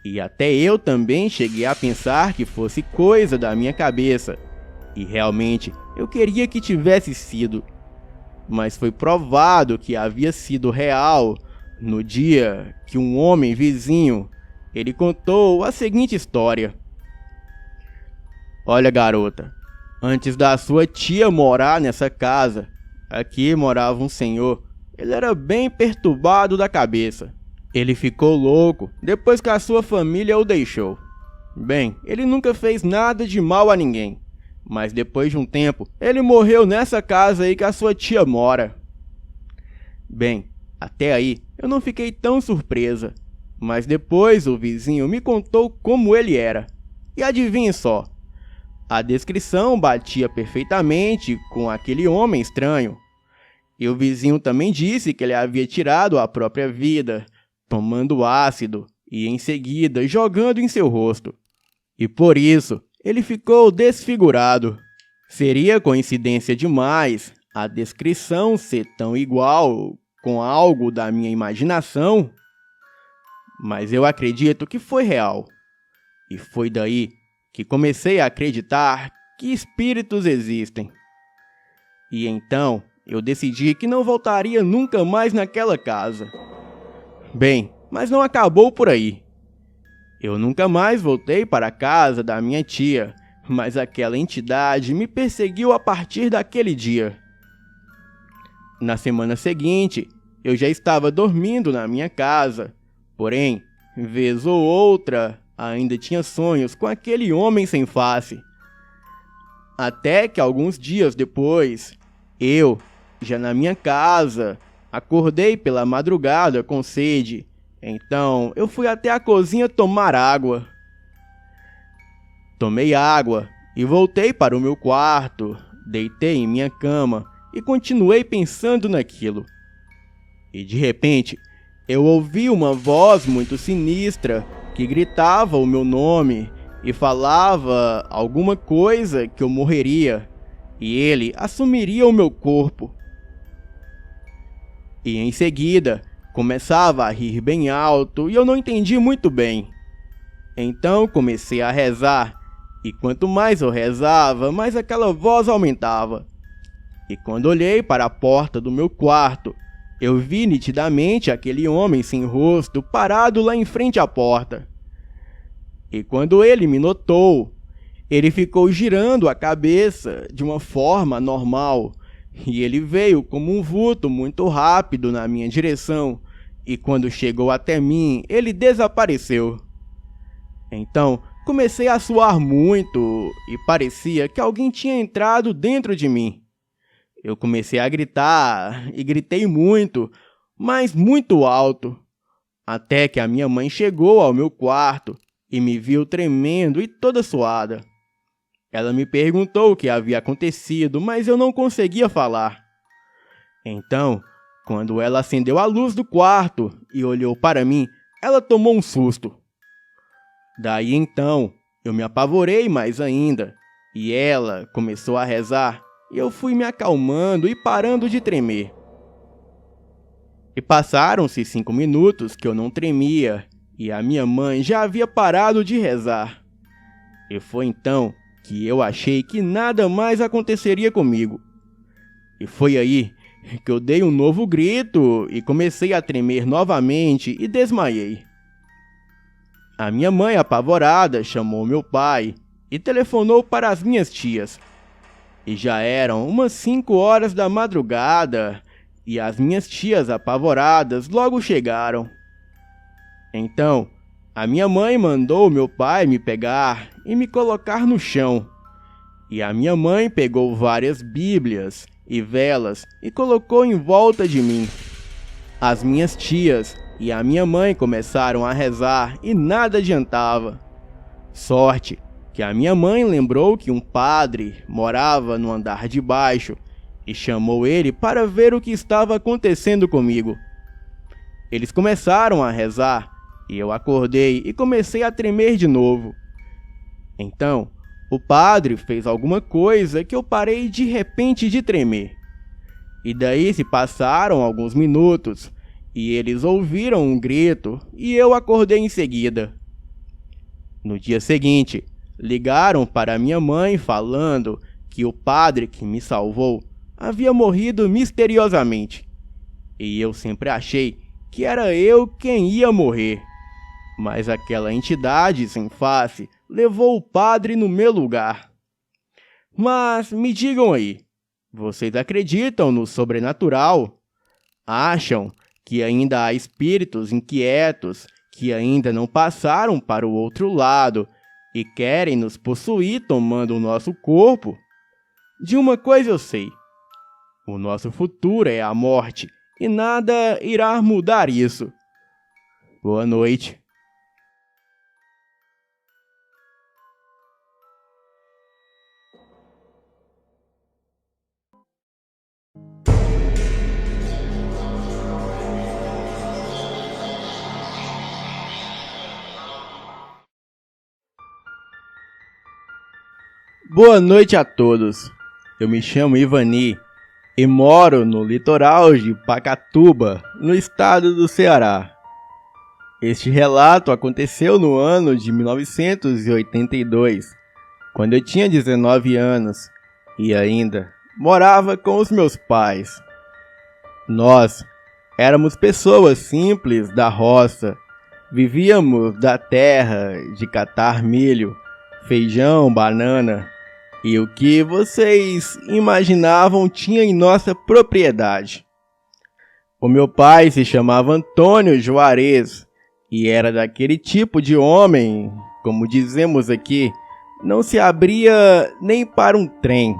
E até eu também cheguei a pensar que fosse coisa da minha cabeça, e realmente eu queria que tivesse sido. Mas foi provado que havia sido real no dia que um homem vizinho, ele contou a seguinte história. Olha, garota, antes da sua tia morar nessa casa, aqui morava um senhor. Ele era bem perturbado da cabeça. Ele ficou louco depois que a sua família o deixou. Bem, ele nunca fez nada de mal a ninguém, mas depois de um tempo, ele morreu nessa casa aí que a sua tia mora. Bem, até aí eu não fiquei tão surpresa, mas depois o vizinho me contou como ele era. E adivinhe só, a descrição batia perfeitamente com aquele homem estranho. E o vizinho também disse que ele havia tirado a própria vida, tomando ácido e em seguida jogando em seu rosto. E por isso, ele ficou desfigurado. Seria coincidência demais a descrição ser tão igual com algo da minha imaginação? Mas eu acredito que foi real. E foi daí que comecei a acreditar que espíritos existem. E então, eu decidi que não voltaria nunca mais naquela casa. Bem, mas não acabou por aí. Eu nunca mais voltei para a casa da minha tia, mas aquela entidade me perseguiu a partir daquele dia. Na semana seguinte, eu já estava dormindo na minha casa, porém, vez ou outra, ainda tinha sonhos com aquele homem sem face. Até que alguns dias depois, eu, já na minha casa, acordei pela madrugada com sede. Então eu fui até a cozinha tomar água. Tomei água e voltei para o meu quarto, deitei em minha cama e continuei pensando naquilo. E de repente, eu ouvi uma voz muito sinistra que gritava o meu nome e falava alguma coisa que eu morreria e ele assumiria o meu corpo. E em seguida, começava a rir bem alto e eu não entendi muito bem. Então comecei a rezar, e quanto mais eu rezava, mais aquela voz aumentava. E quando olhei para a porta do meu quarto, eu vi nitidamente aquele homem sem rosto parado lá em frente à porta. E quando ele me notou, ele ficou girando a cabeça de uma forma anormal, e ele veio como um vulto muito rápido na minha direção, e quando chegou até mim, ele desapareceu. Então, comecei a suar muito e parecia que alguém tinha entrado dentro de mim. Eu comecei a gritar e gritei muito, mas muito alto, até que a minha mãe chegou ao meu quarto e me viu tremendo e toda suada. Ela me perguntou o que havia acontecido, mas eu não conseguia falar. Então, quando ela acendeu a luz do quarto e olhou para mim, ela tomou um susto. Daí então, eu me apavorei mais ainda, e ela começou a rezar, e eu fui me acalmando e parando de tremer. E passaram-se 5 minutos que eu não tremia, e a minha mãe já havia parado de rezar. E foi então que eu achei que nada mais aconteceria comigo. E foi aí que eu dei um novo grito e comecei a tremer novamente e desmaiei. A minha mãe, apavorada, chamou meu pai e telefonou para as minhas tias. E já eram umas 5 horas da madrugada e as minhas tias, apavoradas, logo chegaram. Então, a minha mãe mandou meu pai me pegar e me colocar no chão. E a minha mãe pegou várias bíblias e velas e colocou em volta de mim. As minhas tias e a minha mãe começaram a rezar e nada adiantava. Sorte que a minha mãe lembrou que um padre morava no andar de baixo e chamou ele para ver o que estava acontecendo comigo. Eles começaram a rezar e eu acordei e comecei a tremer de novo. Então, o padre fez alguma coisa que eu parei de repente de tremer. E daí se passaram alguns minutos e eles ouviram um grito e eu acordei em seguida. No dia seguinte, ligaram para minha mãe falando que o padre que me salvou havia morrido misteriosamente. E eu sempre achei que era eu quem ia morrer. Mas aquela entidade sem face levou o padre no meu lugar. Mas me digam aí, vocês acreditam no sobrenatural? Acham que ainda há espíritos inquietos que ainda não passaram para o outro lado e querem nos possuir tomando o nosso corpo? De uma coisa eu sei, o nosso futuro é a morte e nada irá mudar isso. Boa noite. Boa noite a todos. Eu me chamo Ivani e moro no litoral de Pacatuba, no estado do Ceará. Este relato aconteceu no ano de 1982, quando eu tinha 19 anos e ainda morava com os meus pais. Nós éramos pessoas simples da roça, vivíamos da terra de catar milho, feijão, banana e o que vocês imaginavam tinha em nossa propriedade. O meu pai se chamava Antônio Juarez e era daquele tipo de homem, como dizemos aqui, não se abria nem para um trem.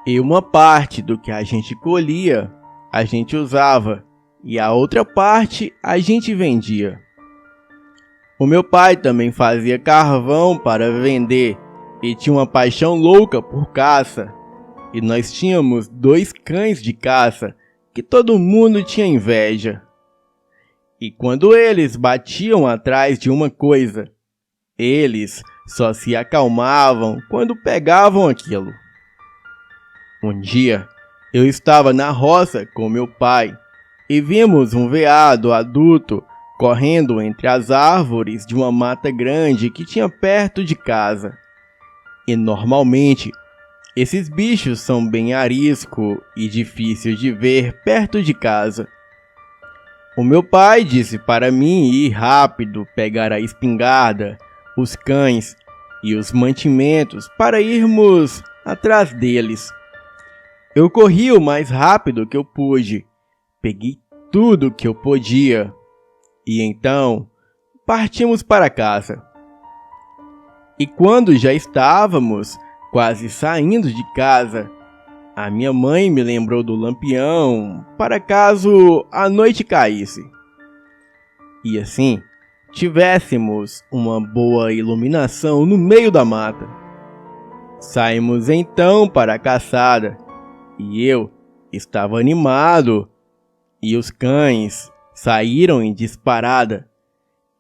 E uma parte do que a gente colhia, a gente usava, e a outra parte a gente vendia. O meu pai também fazia carvão para vender e tinha uma paixão louca por caça. E nós tínhamos 2 cães de caça que todo mundo tinha inveja. E quando eles batiam atrás de uma coisa, eles só se acalmavam quando pegavam aquilo. Um dia, eu estava na roça com meu pai e vimos um veado adulto correndo entre as árvores de uma mata grande que tinha perto de casa. E normalmente, esses bichos são bem arisco e difíceis de ver perto de casa. O meu pai disse para mim ir rápido pegar a espingarda, os cães e os mantimentos para irmos atrás deles. Eu corri o mais rápido que eu pude, peguei tudo que eu podia e então partimos para casa. E quando já estávamos quase saindo de casa, a minha mãe me lembrou do lampião para caso a noite caísse. E assim, tivéssemos uma boa iluminação no meio da mata. Saímos então para a caçada, e eu estava animado, e os cães saíram em disparada.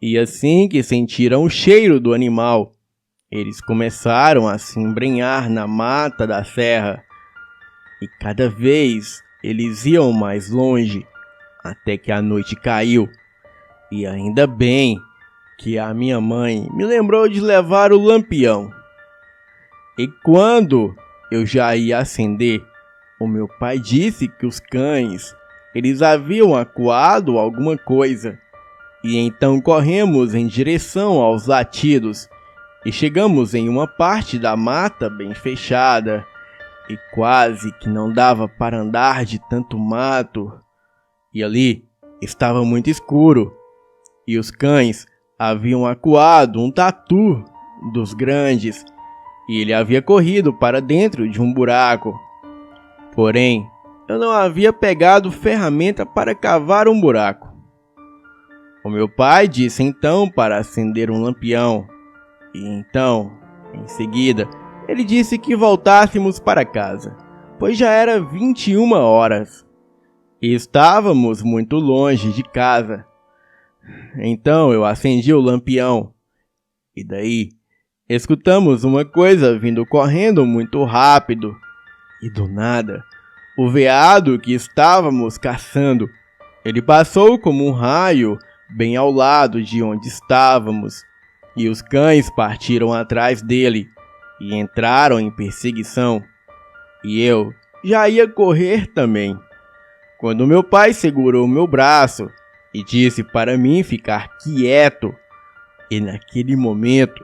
E assim que sentiram o cheiro do animal, eles começaram a se embrenhar na mata da serra. E cada vez eles iam mais longe, até que a noite caiu. E ainda bem que a minha mãe me lembrou de levar o lampião. E quando eu já ia acender, o meu pai disse que os cães, eles haviam acuado alguma coisa. E então corremos em direção aos latidos e chegamos em uma parte da mata bem fechada. E quase que não dava para andar de tanto mato. E ali estava muito escuro. E os cães haviam acuado um tatu dos grandes. E ele havia corrido para dentro de um buraco. Porém, eu não havia pegado ferramenta para cavar um buraco. O meu pai disse então para acender um lampião. E então, em seguida, ele disse que voltássemos para casa, pois já era 21 horas e estávamos muito longe de casa. Então eu acendi o lampião e daí escutamos uma coisa vindo correndo muito rápido e do nada o veado que estávamos caçando, ele passou como um raio bem ao lado de onde estávamos e os cães partiram atrás dele e entraram em perseguição, e eu já ia correr também, quando meu pai segurou meu braço e disse para mim ficar quieto, e naquele momento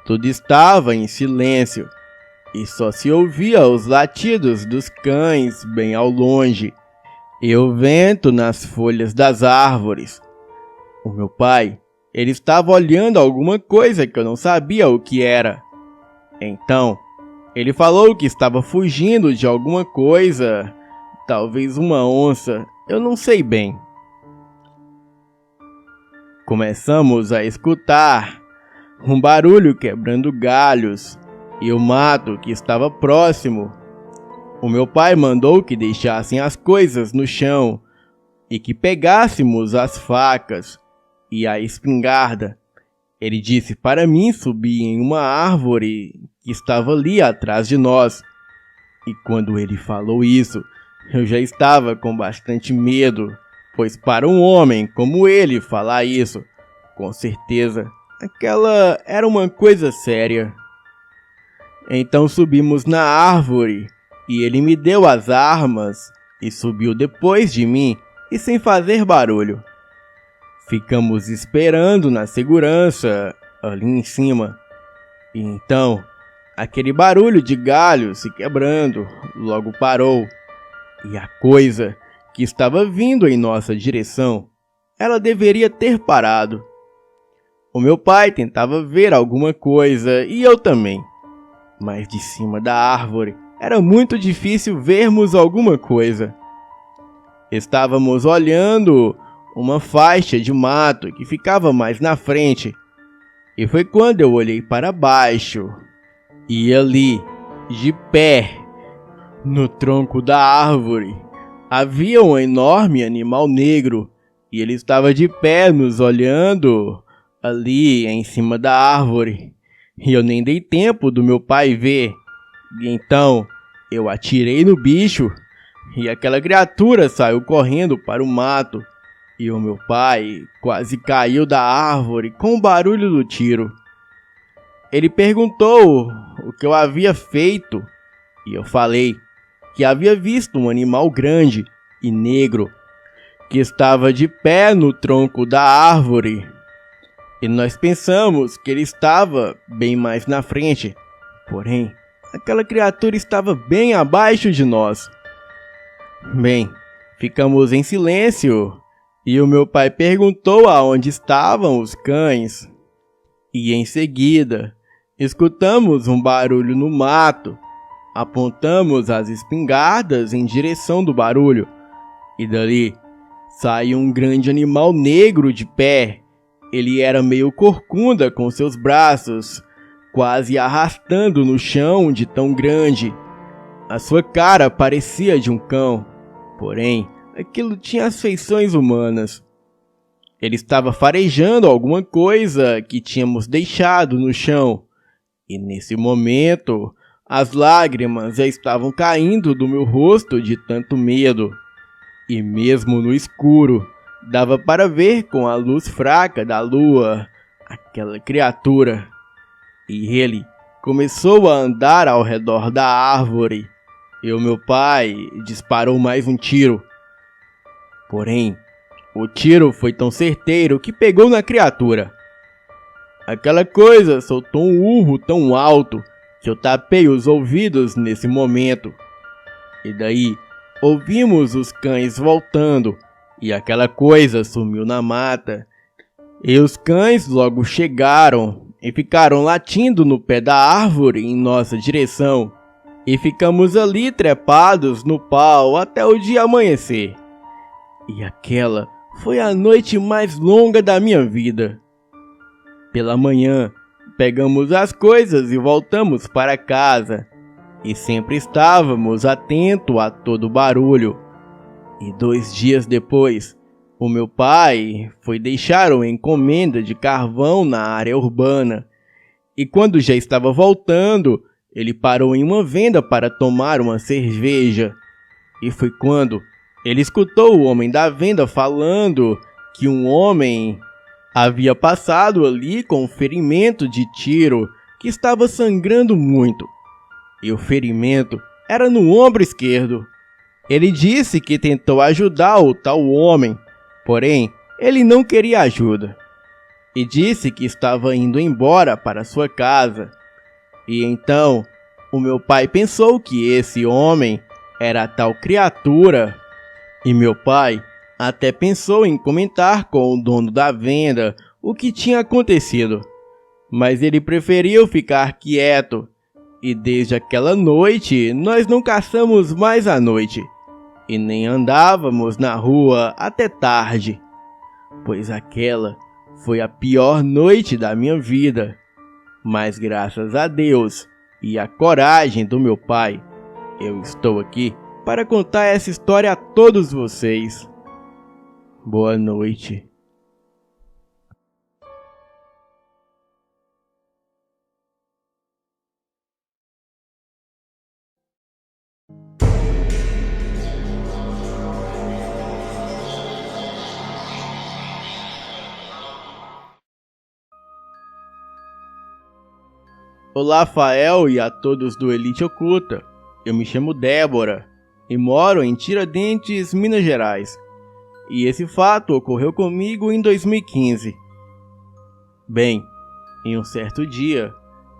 tudo estava em silêncio, e só se ouvia os latidos dos cães bem ao longe, e o vento nas folhas das árvores. O meu pai, ele estava olhando alguma coisa que eu não sabia o que era. Então, ele falou que estava fugindo de alguma coisa, talvez uma onça, eu não sei bem. Começamos a escutar um barulho quebrando galhos e o mato que estava próximo. O meu pai mandou que deixassem as coisas no chão e que pegássemos as facas e a espingarda. Ele disse para mim subir em uma árvore que estava ali atrás de nós. E quando ele falou isso, eu já estava com bastante medo, pois para um homem como ele falar isso, com certeza, aquela era uma coisa séria. Então subimos na árvore e ele me deu as armas e subiu depois de mim e sem fazer barulho. Ficamos esperando na segurança, ali em cima. E então, aquele barulho de galho se quebrando logo parou. E a coisa que estava vindo em nossa direção, ela deveria ter parado. O meu pai tentava ver alguma coisa e eu também. Mas de cima da árvore era muito difícil vermos alguma coisa. Estávamos olhando uma faixa de mato que ficava mais na frente. E foi quando eu olhei para baixo. E ali, de pé, no tronco da árvore, havia um enorme animal negro. E ele estava de pé nos olhando ali em cima da árvore. E eu nem dei tempo do meu pai ver. E então eu atirei no bicho. E aquela criatura saiu correndo para o mato. E o meu pai quase caiu da árvore com o barulho do tiro. Ele perguntou o que eu havia feito. E eu falei que havia visto um animal grande e negro que estava de pé no tronco da árvore. E nós pensamos que ele estava bem mais na frente. Porém, aquela criatura estava bem abaixo de nós. Bem, ficamos em silêncio e o meu pai perguntou aonde estavam os cães. E em seguida, escutamos um barulho no mato. Apontamos as espingardas em direção do barulho. E dali saiu um grande animal negro de pé. Ele era meio corcunda com seus braços, quase arrastando no chão de tão grande. A sua cara parecia de um cão, porém, aquilo tinha as feições humanas. Ele estava farejando alguma coisa que tínhamos deixado no chão. E nesse momento, as lágrimas já estavam caindo do meu rosto de tanto medo. E mesmo no escuro, dava para ver com a luz fraca da lua aquela criatura. E ele começou a andar ao redor da árvore. E o meu pai disparou mais um tiro. Porém, o tiro foi tão certeiro que pegou na criatura. Aquela coisa soltou um urro tão alto que eu tapei os ouvidos nesse momento. E daí ouvimos os cães voltando e aquela coisa sumiu na mata. E os cães logo chegaram e ficaram latindo no pé da árvore em nossa direção. E ficamos ali trepados no pau até o dia amanhecer. E aquela foi a noite mais longa da minha vida. Pela manhã, pegamos as coisas e voltamos para casa. E sempre estávamos atentos a todo barulho. E 2 dias depois, o meu pai foi deixar uma encomenda de carvão na área urbana. E quando já estava voltando, ele parou em uma venda para tomar uma cerveja. E foi quando ele escutou o homem da venda falando que um homem havia passado ali com um ferimento de tiro que estava sangrando muito. E o ferimento era no ombro esquerdo. Ele disse que tentou ajudar o tal homem, porém ele não queria ajuda. E disse que estava indo embora para sua casa. E então o meu pai pensou que esse homem era a tal criatura. E meu pai até pensou em comentar com o dono da venda o que tinha acontecido. Mas ele preferiu ficar quieto. E desde aquela noite, nós não caçamos mais à noite. E nem andávamos na rua até tarde. Pois aquela foi a pior noite da minha vida. Mas graças a Deus e à coragem do meu pai, eu estou aqui para contar essa história a todos vocês. Boa noite. Olá, Fael e a todos do Elite Oculta. Eu me chamo Débora e moro em Tiradentes, Minas Gerais. E esse fato ocorreu comigo em 2015. Bem, em um certo dia,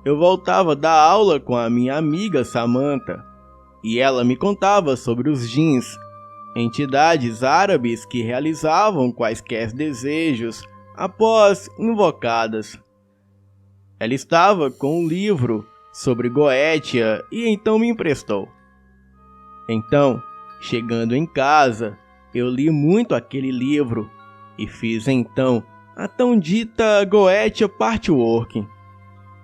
eu voltava da aula com a minha amiga Samantha e ela me contava sobre os djinns, entidades árabes que realizavam quaisquer desejos após invocadas. Ela estava com um livro sobre Goetia e então me emprestou. Então, chegando em casa, eu li muito aquele livro e fiz então a tão dita Goetia Patchwork,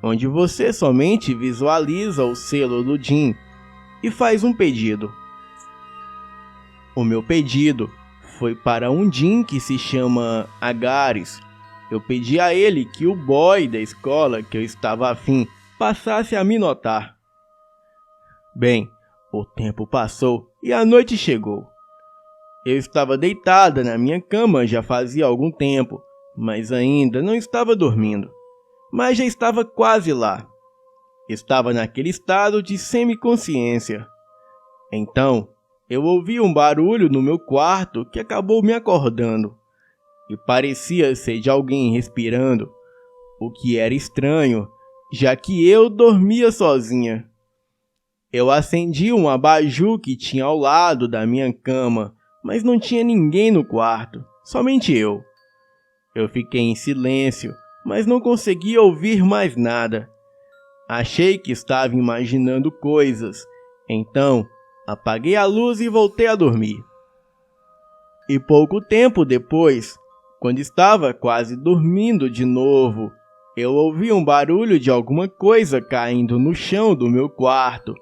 onde você somente visualiza o selo do Jim e faz um pedido. O meu pedido foi para um Jim que se chama Agares. Eu pedi a ele que o boy da escola que eu estava afim passasse a me notar. Bem, o tempo passou e a noite chegou. Eu estava deitada na minha cama já fazia algum tempo, mas ainda não estava dormindo. Mas já estava quase lá. Estava naquele estado de semiconsciência. Então, eu ouvi um barulho no meu quarto que acabou me acordando. E parecia ser de alguém respirando, o que era estranho, já que eu dormia sozinha. Eu acendi um abajur que tinha ao lado da minha cama, mas não tinha ninguém no quarto, somente eu. Eu fiquei em silêncio, mas não conseguia ouvir mais nada. Achei que estava imaginando coisas, então apaguei a luz e voltei a dormir. E pouco tempo depois, quando estava quase dormindo de novo, eu ouvi um barulho de alguma coisa caindo no chão do meu quarto.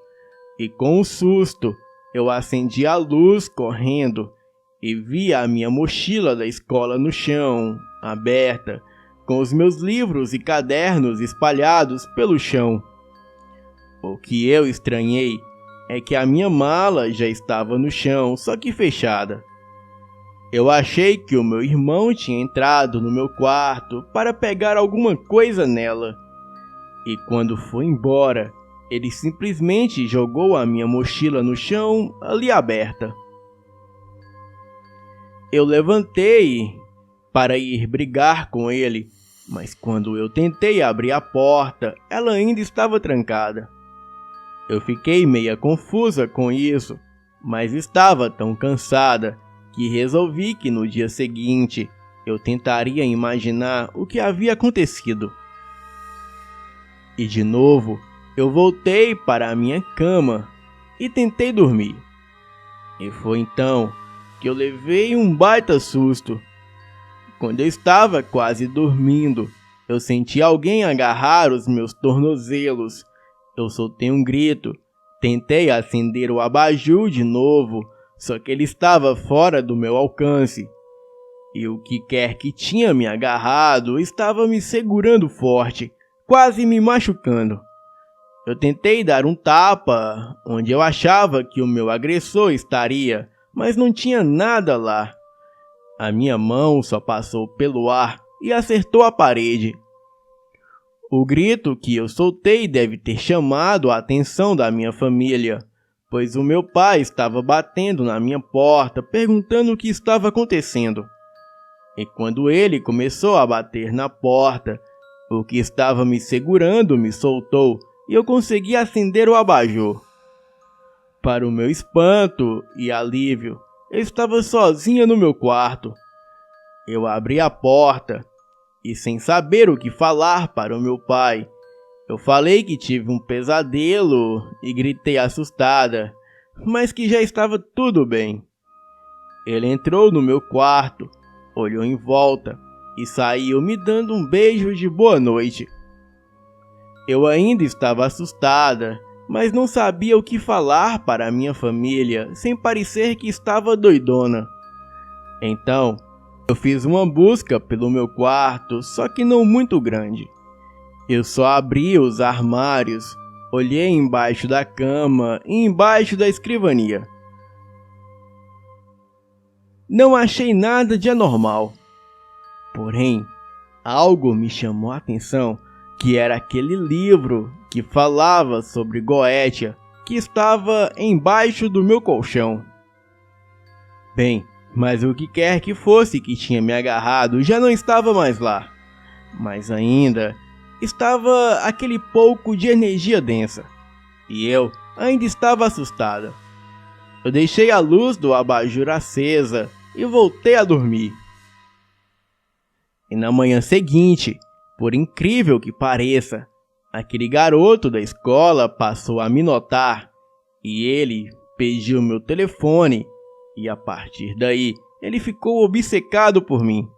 E com um susto, eu acendi a luz correndo e vi a minha mochila da escola no chão, aberta, com os meus livros e cadernos espalhados pelo chão. O que eu estranhei é que a minha mala já estava no chão, só que fechada. Eu achei que o meu irmão tinha entrado no meu quarto para pegar alguma coisa nela. E quando foi embora, ele simplesmente jogou a minha mochila no chão, ali aberta. Eu levantei para ir brigar com ele, mas quando eu tentei abrir a porta, ela ainda estava trancada. Eu fiquei meia confusa com isso, mas estava tão cansada que resolvi que no dia seguinte eu tentaria imaginar o que havia acontecido. E de novo, eu voltei para a minha cama e tentei dormir. E foi então que eu levei um baita susto. Quando eu estava quase dormindo, eu senti alguém agarrar os meus tornozelos. Eu soltei um grito, tentei acender o abajur de novo, só que ele estava fora do meu alcance. E o que quer que tinha me agarrado estava me segurando forte, quase me machucando. Eu tentei dar um tapa onde eu achava que o meu agressor estaria, mas não tinha nada lá. A minha mão só passou pelo ar e acertou a parede. O grito que eu soltei deve ter chamado a atenção da minha família, pois o meu pai estava batendo na minha porta perguntando o que estava acontecendo. E quando ele começou a bater na porta, o que estava me segurando me soltou e eu consegui acender o abajur. Para o meu espanto e alívio, eu estava sozinha no meu quarto. Eu abri a porta e, sem saber o que falar para o meu pai, eu falei que tive um pesadelo e gritei assustada, mas que já estava tudo bem. Ele entrou no meu quarto, olhou em volta e saiu me dando um beijo de boa noite. Eu ainda estava assustada, mas não sabia o que falar para a minha família sem parecer que estava doidona. Então, eu fiz uma busca pelo meu quarto, só que não muito grande. Eu só abri os armários, olhei embaixo da cama e embaixo da escrivania. Não achei nada de anormal. Porém, algo me chamou a atenção, que era aquele livro que falava sobre Goetia, que estava embaixo do meu colchão. Bem, mas o que quer que fosse que tinha me agarrado já não estava mais lá. Mas ainda estava aquele pouco de energia densa. E eu ainda estava assustada. Eu deixei a luz do abajur acesa e voltei a dormir. E na manhã seguinte, por incrível que pareça, aquele garoto da escola passou a me notar e ele pediu meu telefone e a partir daí ele ficou obcecado por mim,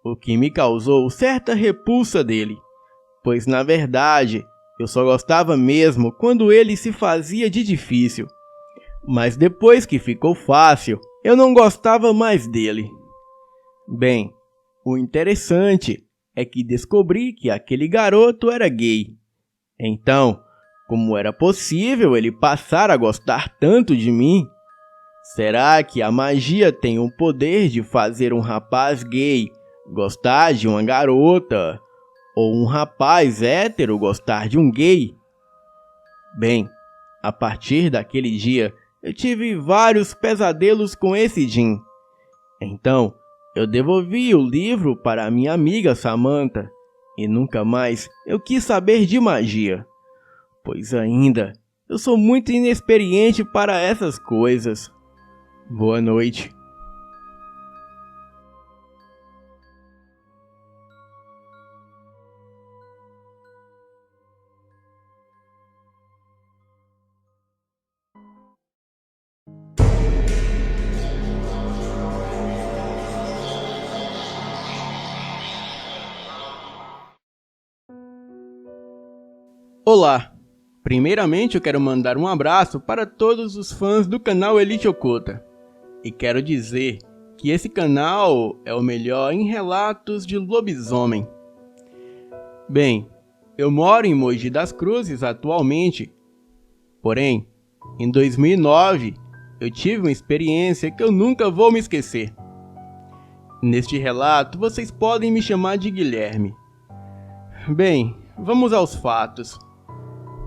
o que me causou certa repulsa dele, pois na verdade eu só gostava mesmo quando ele se fazia de difícil, mas depois que ficou fácil, eu não gostava mais dele. Bem, o interessante é que descobri que aquele garoto era gay. Então, como era possível ele passar a gostar tanto de mim? Será que a magia tem o poder de fazer um rapaz gay gostar de uma garota? Ou um rapaz hétero gostar de um gay? Bem, a partir daquele dia, eu tive vários pesadelos com esse Jim. Então, eu devolvi o livro para a minha amiga Samantha e nunca mais eu quis saber de magia, pois ainda eu sou muito inexperiente para essas coisas. Boa noite. Olá! Primeiramente eu quero mandar um abraço para todos os fãs do canal Elite Oculta. E quero dizer que esse canal é o melhor em relatos de lobisomem. Bem, eu moro em Mogi das Cruzes atualmente. Porém, em 2009, eu tive uma experiência que eu nunca vou me esquecer. Neste relato, vocês podem me chamar de Guilherme. Bem, vamos aos fatos.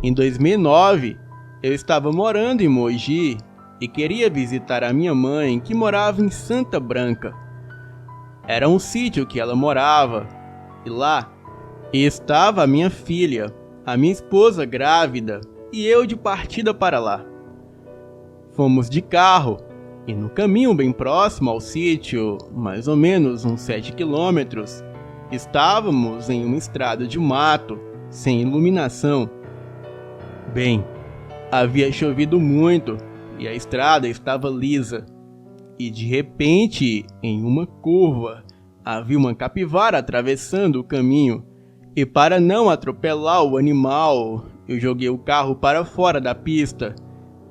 Em 2009, eu estava morando em Mogi e queria visitar a minha mãe, que morava em Santa Branca. Era um sítio que ela morava, e lá estava a minha filha, a minha esposa grávida e eu de partida para lá. Fomos de carro e no caminho bem próximo ao sítio, mais ou menos uns 7 quilômetros, estávamos em uma estrada de mato, sem iluminação. Bem, havia chovido muito e a estrada estava lisa. E de repente, em uma curva, havia uma capivara atravessando o caminho. E para não atropelar o animal, eu joguei o carro para fora da pista.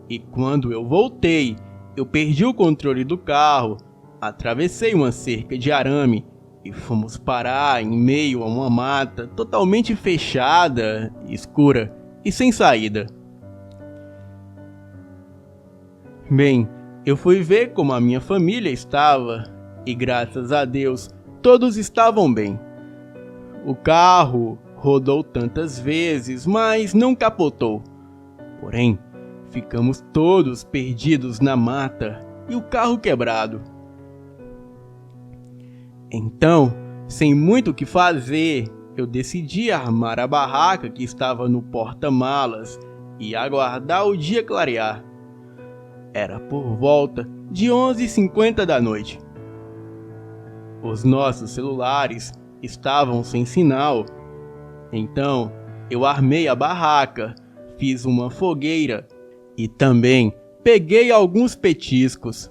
E quando eu voltei, eu perdi o controle do carro, atravessei uma cerca de arame e fomos parar em meio a uma mata totalmente fechada, escura e sem saída. Bem, eu fui ver como a minha família estava e graças a Deus todos estavam bem. O carro rodou tantas vezes, mas não capotou. Porém, ficamos todos perdidos na mata e o carro quebrado. Então, sem muito o que fazer, eu decidi armar a barraca que estava no porta-malas e aguardar o dia clarear. Era por volta de 11h50 da noite. Os nossos celulares estavam sem sinal. Então, eu armei a barraca, fiz uma fogueira e também peguei alguns petiscos.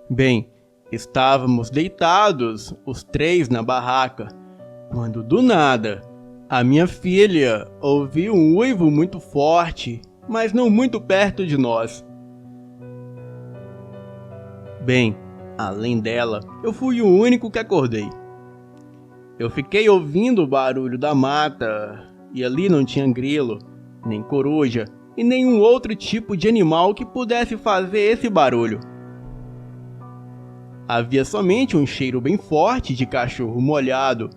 Bem, estávamos deitados, os três na barraca, quando do nada, a minha filha ouviu um uivo muito forte, mas não muito perto de nós. Bem, além dela, eu fui o único que acordei. Eu fiquei ouvindo o barulho da mata, e ali não tinha grilo, nem coruja, e nenhum outro tipo de animal que pudesse fazer esse barulho. Havia somente um cheiro bem forte de cachorro molhado,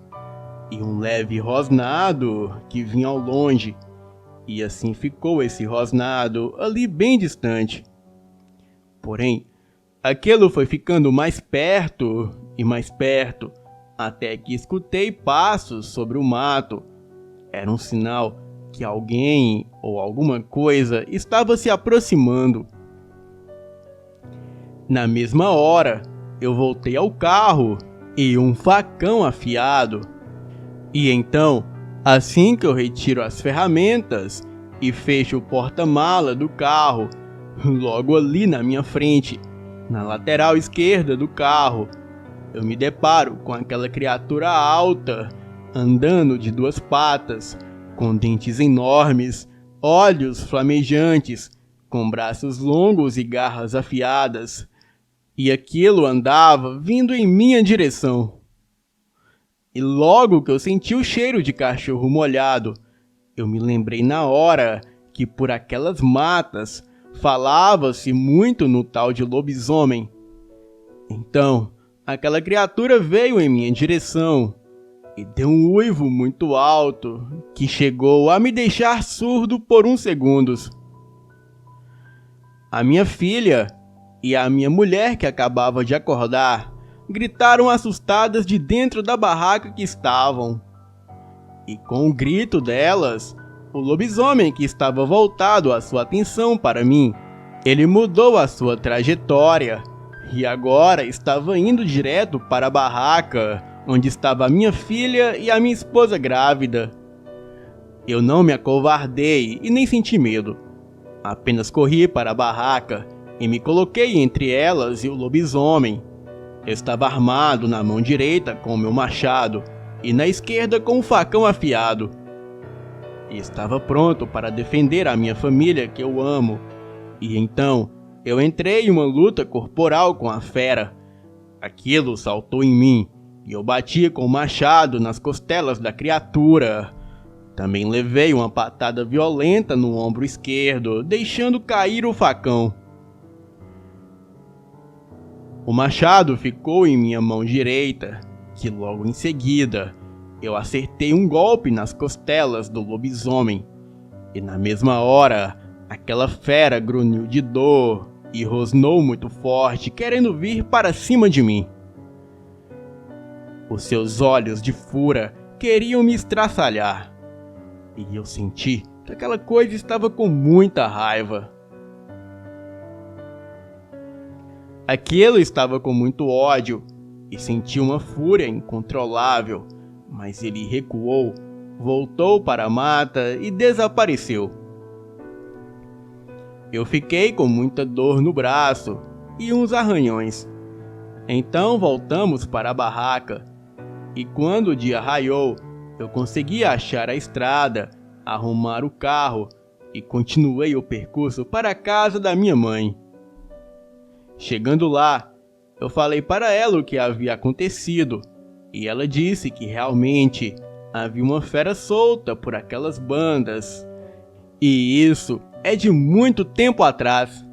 e um leve rosnado que vinha ao longe, e assim ficou esse rosnado ali bem distante. Porém, aquilo foi ficando mais perto e mais perto, até que escutei passos sobre o mato. Era um sinal que alguém ou alguma coisa estava se aproximando. Na mesma hora, eu voltei ao carro e um facão afiado. E então, assim que eu retiro as ferramentas e fecho o porta-mala do carro, logo ali na minha frente, na lateral esquerda do carro, eu me deparo com aquela criatura alta, andando de 2 patas, com dentes enormes, olhos flamejantes, com braços longos e garras afiadas. E aquilo andava vindo em minha direção. E logo que eu senti o cheiro de cachorro molhado, eu me lembrei na hora que por aquelas matas falava-se muito no tal de lobisomem. Então, aquela criatura veio em minha direção e deu um uivo muito alto que chegou a me deixar surdo por uns segundos. A minha filha e a minha mulher, que acabava de acordar, gritaram assustadas de dentro da barraca que estavam. E com o grito delas, o lobisomem, que estava voltado a sua atenção para mim, ele mudou a sua trajetória e agora estava indo direto para a barraca onde estava a minha filha e a minha esposa grávida. Eu não me acovardei e nem senti medo. Apenas corri para a barraca e me coloquei entre elas e o lobisomem. Eu estava armado na mão direita com o meu machado e na esquerda com o facão afiado. E estava pronto para defender a minha família que eu amo. E então eu entrei em uma luta corporal com a fera. Aquilo saltou em mim e eu bati com o machado nas costelas da criatura. Também levei uma patada violenta no ombro esquerdo, deixando cair o facão. O machado ficou em minha mão direita, que logo em seguida eu acertei um golpe nas costelas do lobisomem. E na mesma hora, aquela fera grunhiu de dor e rosnou muito forte, querendo vir para cima de mim. Os seus olhos de fúria queriam me estraçalhar. E eu senti que aquela coisa estava com muita raiva. Aquilo estava com muito ódio e senti uma fúria incontrolável, mas ele recuou, voltou para a mata e desapareceu. Eu fiquei com muita dor no braço e uns arranhões. Então voltamos para a barraca e quando o dia raiou, eu consegui achar a estrada, arrumar o carro e continuei o percurso para a casa da minha mãe. Chegando lá, eu falei para ela o que havia acontecido e ela disse que realmente havia uma fera solta por aquelas bandas. E isso é de muito tempo atrás.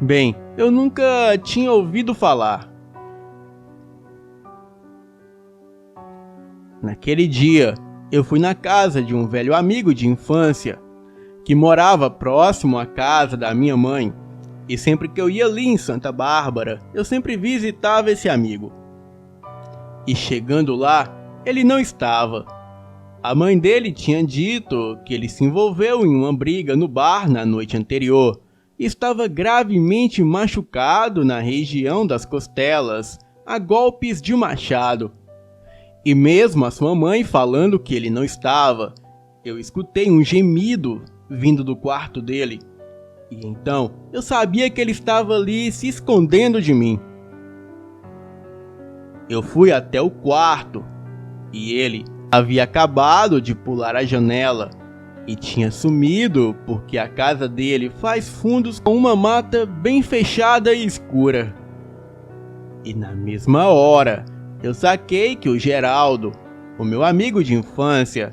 Bem, eu nunca tinha ouvido falar. Naquele dia, eu fui na casa de um velho amigo de infância, que morava próximo à casa da minha mãe, e sempre que eu ia ali em Santa Bárbara, eu sempre visitava esse amigo. E chegando lá, ele não estava. A mãe dele tinha dito que ele se envolveu em uma briga no bar na noite anterior, e estava gravemente machucado na região das costelas, a golpes de machado. E mesmo a sua mãe falando que ele não estava, eu escutei um gemido vindo do quarto dele. E então eu sabia que ele estava ali se escondendo de mim. Eu fui até o quarto e ele havia acabado de pular a janela e tinha sumido porque a casa dele faz fundos com uma mata bem fechada e escura. E na mesma hora eu saquei que o Geraldo, o meu amigo de infância,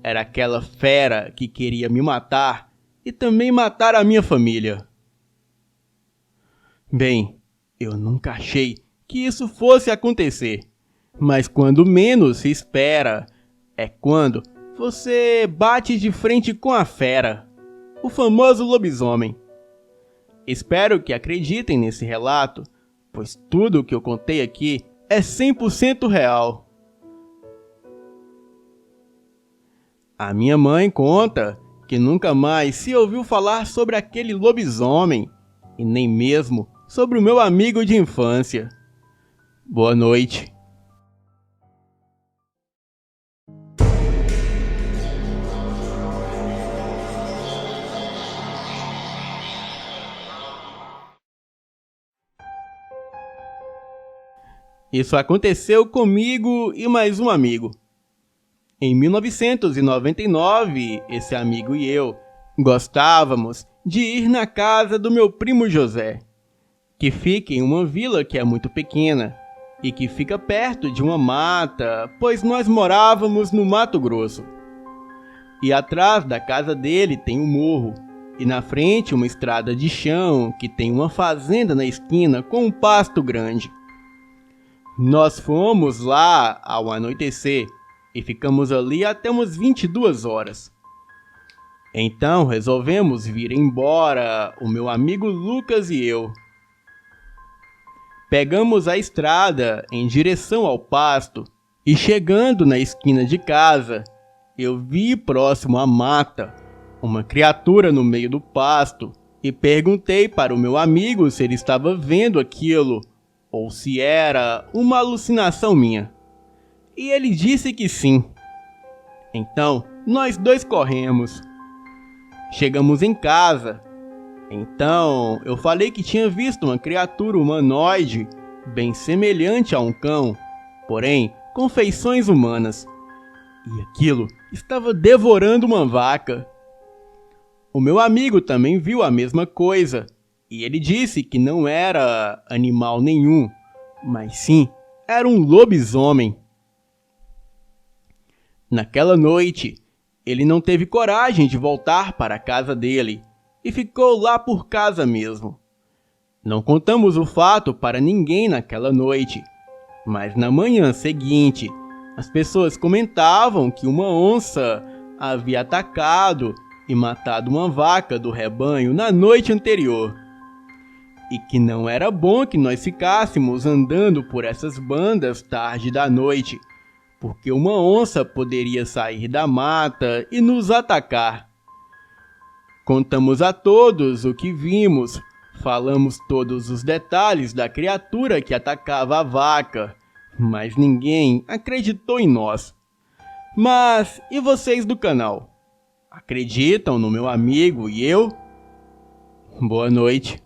era aquela fera que queria me matar e também matar a minha família. Bem, eu nunca achei que isso fosse acontecer, mas quando menos se espera, é quando você bate de frente com a fera, o famoso lobisomem. Espero que acreditem nesse relato, pois tudo o que eu contei aqui é 100% real. A minha mãe conta que nunca mais se ouviu falar sobre aquele lobisomem, e nem mesmo sobre o meu amigo de infância. Boa noite. Isso aconteceu comigo e mais um amigo. Em 1999, esse amigo e eu gostávamos de ir na casa do meu primo José, que fica em uma vila que é muito pequena e que fica perto de uma mata, pois nós morávamos no Mato Grosso. E atrás da casa dele tem um morro, e na frente uma estrada de chão que tem uma fazenda na esquina com um pasto grande. Nós fomos lá ao anoitecer e ficamos ali até umas 22 horas. Então resolvemos vir embora, o meu amigo Lucas e eu. Pegamos a estrada em direção ao pasto e chegando na esquina de casa, eu vi próximo à mata uma criatura no meio do pasto e perguntei para o meu amigo se ele estava vendo aquilo ou se era uma alucinação minha. E ele disse que sim. Então, nós dois corremos. Chegamos em casa. Então, eu falei que tinha visto uma criatura humanoide, bem semelhante a um cão, porém com feições humanas. E aquilo estava devorando uma vaca. O meu amigo também viu a mesma coisa. E ele disse que não era animal nenhum, mas sim, era um lobisomem. Naquela noite, ele não teve coragem de voltar para a casa dele e ficou lá por casa mesmo. Não contamos o fato para ninguém naquela noite, mas na manhã seguinte, as pessoas comentavam que uma onça havia atacado e matado uma vaca do rebanho na noite anterior. E que não era bom que nós ficássemos andando por essas bandas tarde da noite, porque uma onça poderia sair da mata e nos atacar. Contamos a todos o que vimos, falamos todos os detalhes da criatura que atacava a vaca, mas ninguém acreditou em nós. Mas e vocês do canal? Acreditam no meu amigo e eu? Boa noite.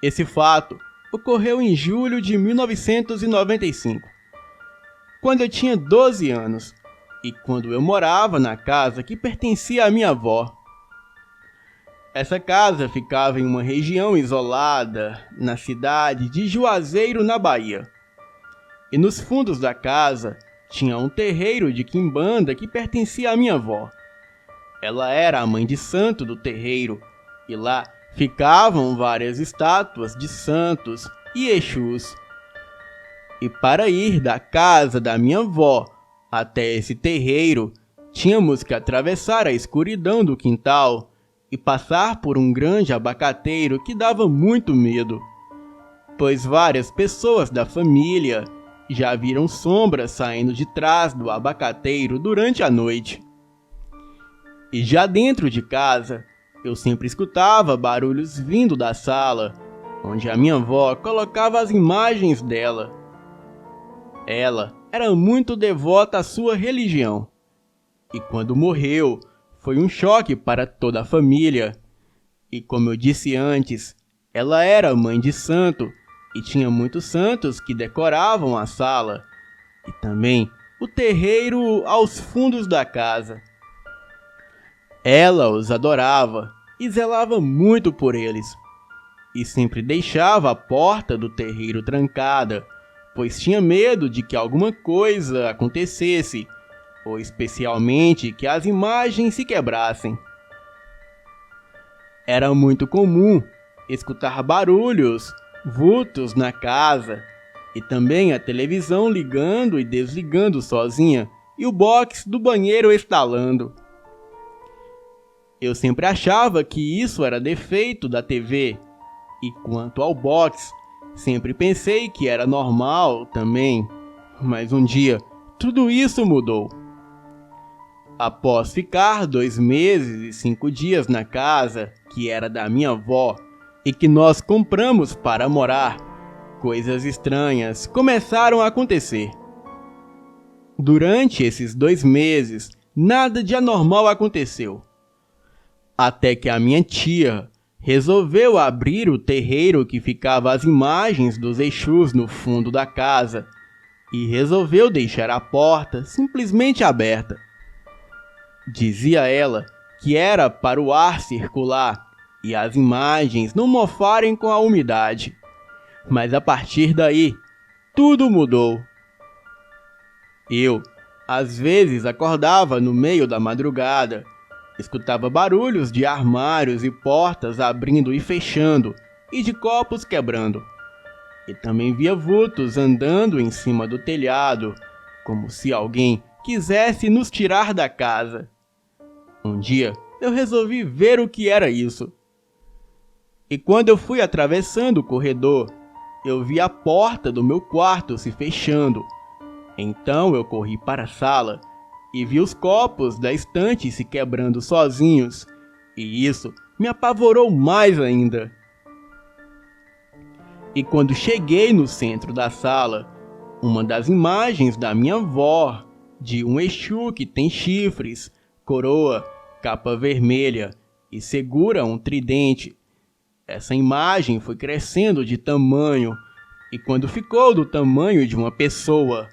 Esse fato ocorreu em julho de 1995, quando eu tinha 12 anos e quando eu morava na casa que pertencia à minha avó. Essa casa ficava em uma região isolada, na cidade de Juazeiro, na Bahia. E nos fundos da casa tinha um terreiro de quimbanda que pertencia à minha avó. Ela era a mãe de santo do terreiro e lá ficavam várias estátuas de santos e exus. E para ir da casa da minha avó até esse terreiro, tínhamos que atravessar a escuridão do quintal e passar por um grande abacateiro que dava muito medo, pois várias pessoas da família já viram sombras saindo de trás do abacateiro durante a noite. E já dentro de casa, eu sempre escutava barulhos vindo da sala, onde a minha avó colocava as imagens dela. Ela era muito devota à sua religião, e quando morreu, foi um choque para toda a família. E como eu disse antes, ela era mãe de santo, e tinha muitos santos que decoravam a sala, e também o terreiro aos fundos da casa. Ela os adorava e zelava muito por eles, e sempre deixava a porta do terreiro trancada, pois tinha medo de que alguma coisa acontecesse, ou especialmente que as imagens se quebrassem. Era muito comum escutar barulhos, vultos na casa, e também a televisão ligando e desligando sozinha, e o box do banheiro estalando. Eu sempre achava que isso era defeito da TV, e quanto ao box, sempre pensei que era normal também, mas um dia tudo isso mudou. Após ficar 2 meses e 5 dias na casa, que era da minha avó, e que nós compramos para morar, coisas estranhas começaram a acontecer. Durante esses 2 meses, nada de anormal aconteceu. Até que a minha tia resolveu abrir o terreiro que ficava as imagens dos Exus no fundo da casa e resolveu deixar a porta simplesmente aberta. Dizia ela que era para o ar circular e as imagens não mofarem com a umidade. Mas a partir daí, tudo mudou. Eu, às vezes, acordava no meio da madrugada, escutava barulhos de armários e portas abrindo e fechando, e de copos quebrando. E também via vultos andando em cima do telhado, como se alguém quisesse nos tirar da casa. Um dia, eu resolvi ver o que era isso. E quando eu fui atravessando o corredor, eu vi a porta do meu quarto se fechando. Então eu corri para a sala e vi os copos da estante se quebrando sozinhos, e isso me apavorou mais ainda. E quando cheguei no centro da sala, uma das imagens da minha avó, de um Exu que tem chifres, coroa, capa vermelha e segura um tridente. Essa imagem foi crescendo de tamanho, e quando ficou do tamanho de uma pessoa,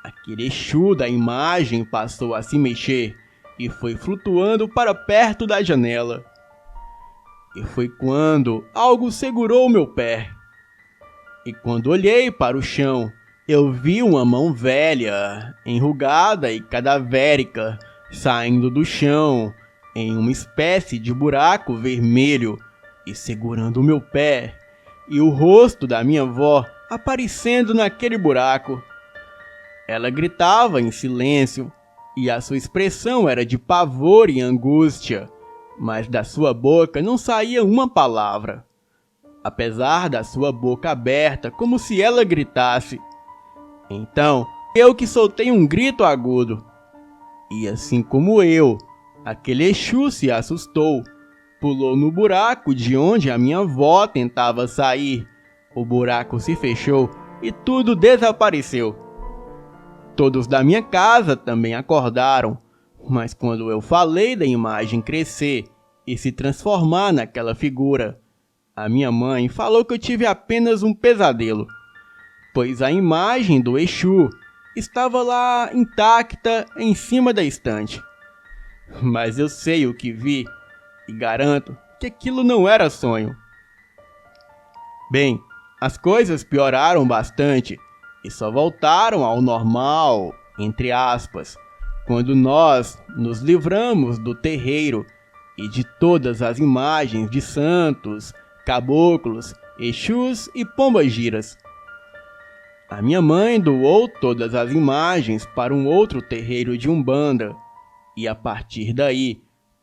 aquele Exu da imagem passou a se mexer e foi flutuando para perto da janela. E foi quando algo segurou meu pé. E quando olhei para o chão, eu vi uma mão velha, enrugada e cadavérica, saindo do chão em uma espécie de buraco vermelho e segurando o meu pé, e o rosto da minha avó aparecendo naquele buraco. Ela gritava em silêncio, e a sua expressão era de pavor e angústia, mas da sua boca não saía uma palavra, apesar da sua boca aberta, como se ela gritasse. Então, eu que soltei um grito agudo. E assim como eu, aquele Exu se assustou, pulou no buraco de onde a minha avó tentava sair. O buraco se fechou e tudo desapareceu. Todos da minha casa também acordaram, mas quando eu falei da imagem crescer e se transformar naquela figura, a minha mãe falou que eu tive apenas um pesadelo, pois a imagem do Exu estava lá intacta em cima da estante. Mas eu sei o que vi e garanto que aquilo não era sonho. Bem, as coisas pioraram bastante e só voltaram ao normal, entre aspas, quando nós nos livramos do terreiro e de todas as imagens de santos, caboclos, Exus e pombagiras. A minha mãe doou todas as imagens para um outro terreiro de Umbanda, e a partir daí,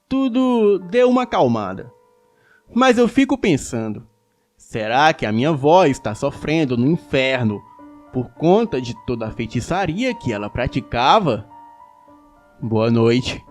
tudo deu uma acalmada. Mas eu fico pensando, será que a minha avó está sofrendo no inferno por conta de toda a feitiçaria que ela praticava? Boa noite.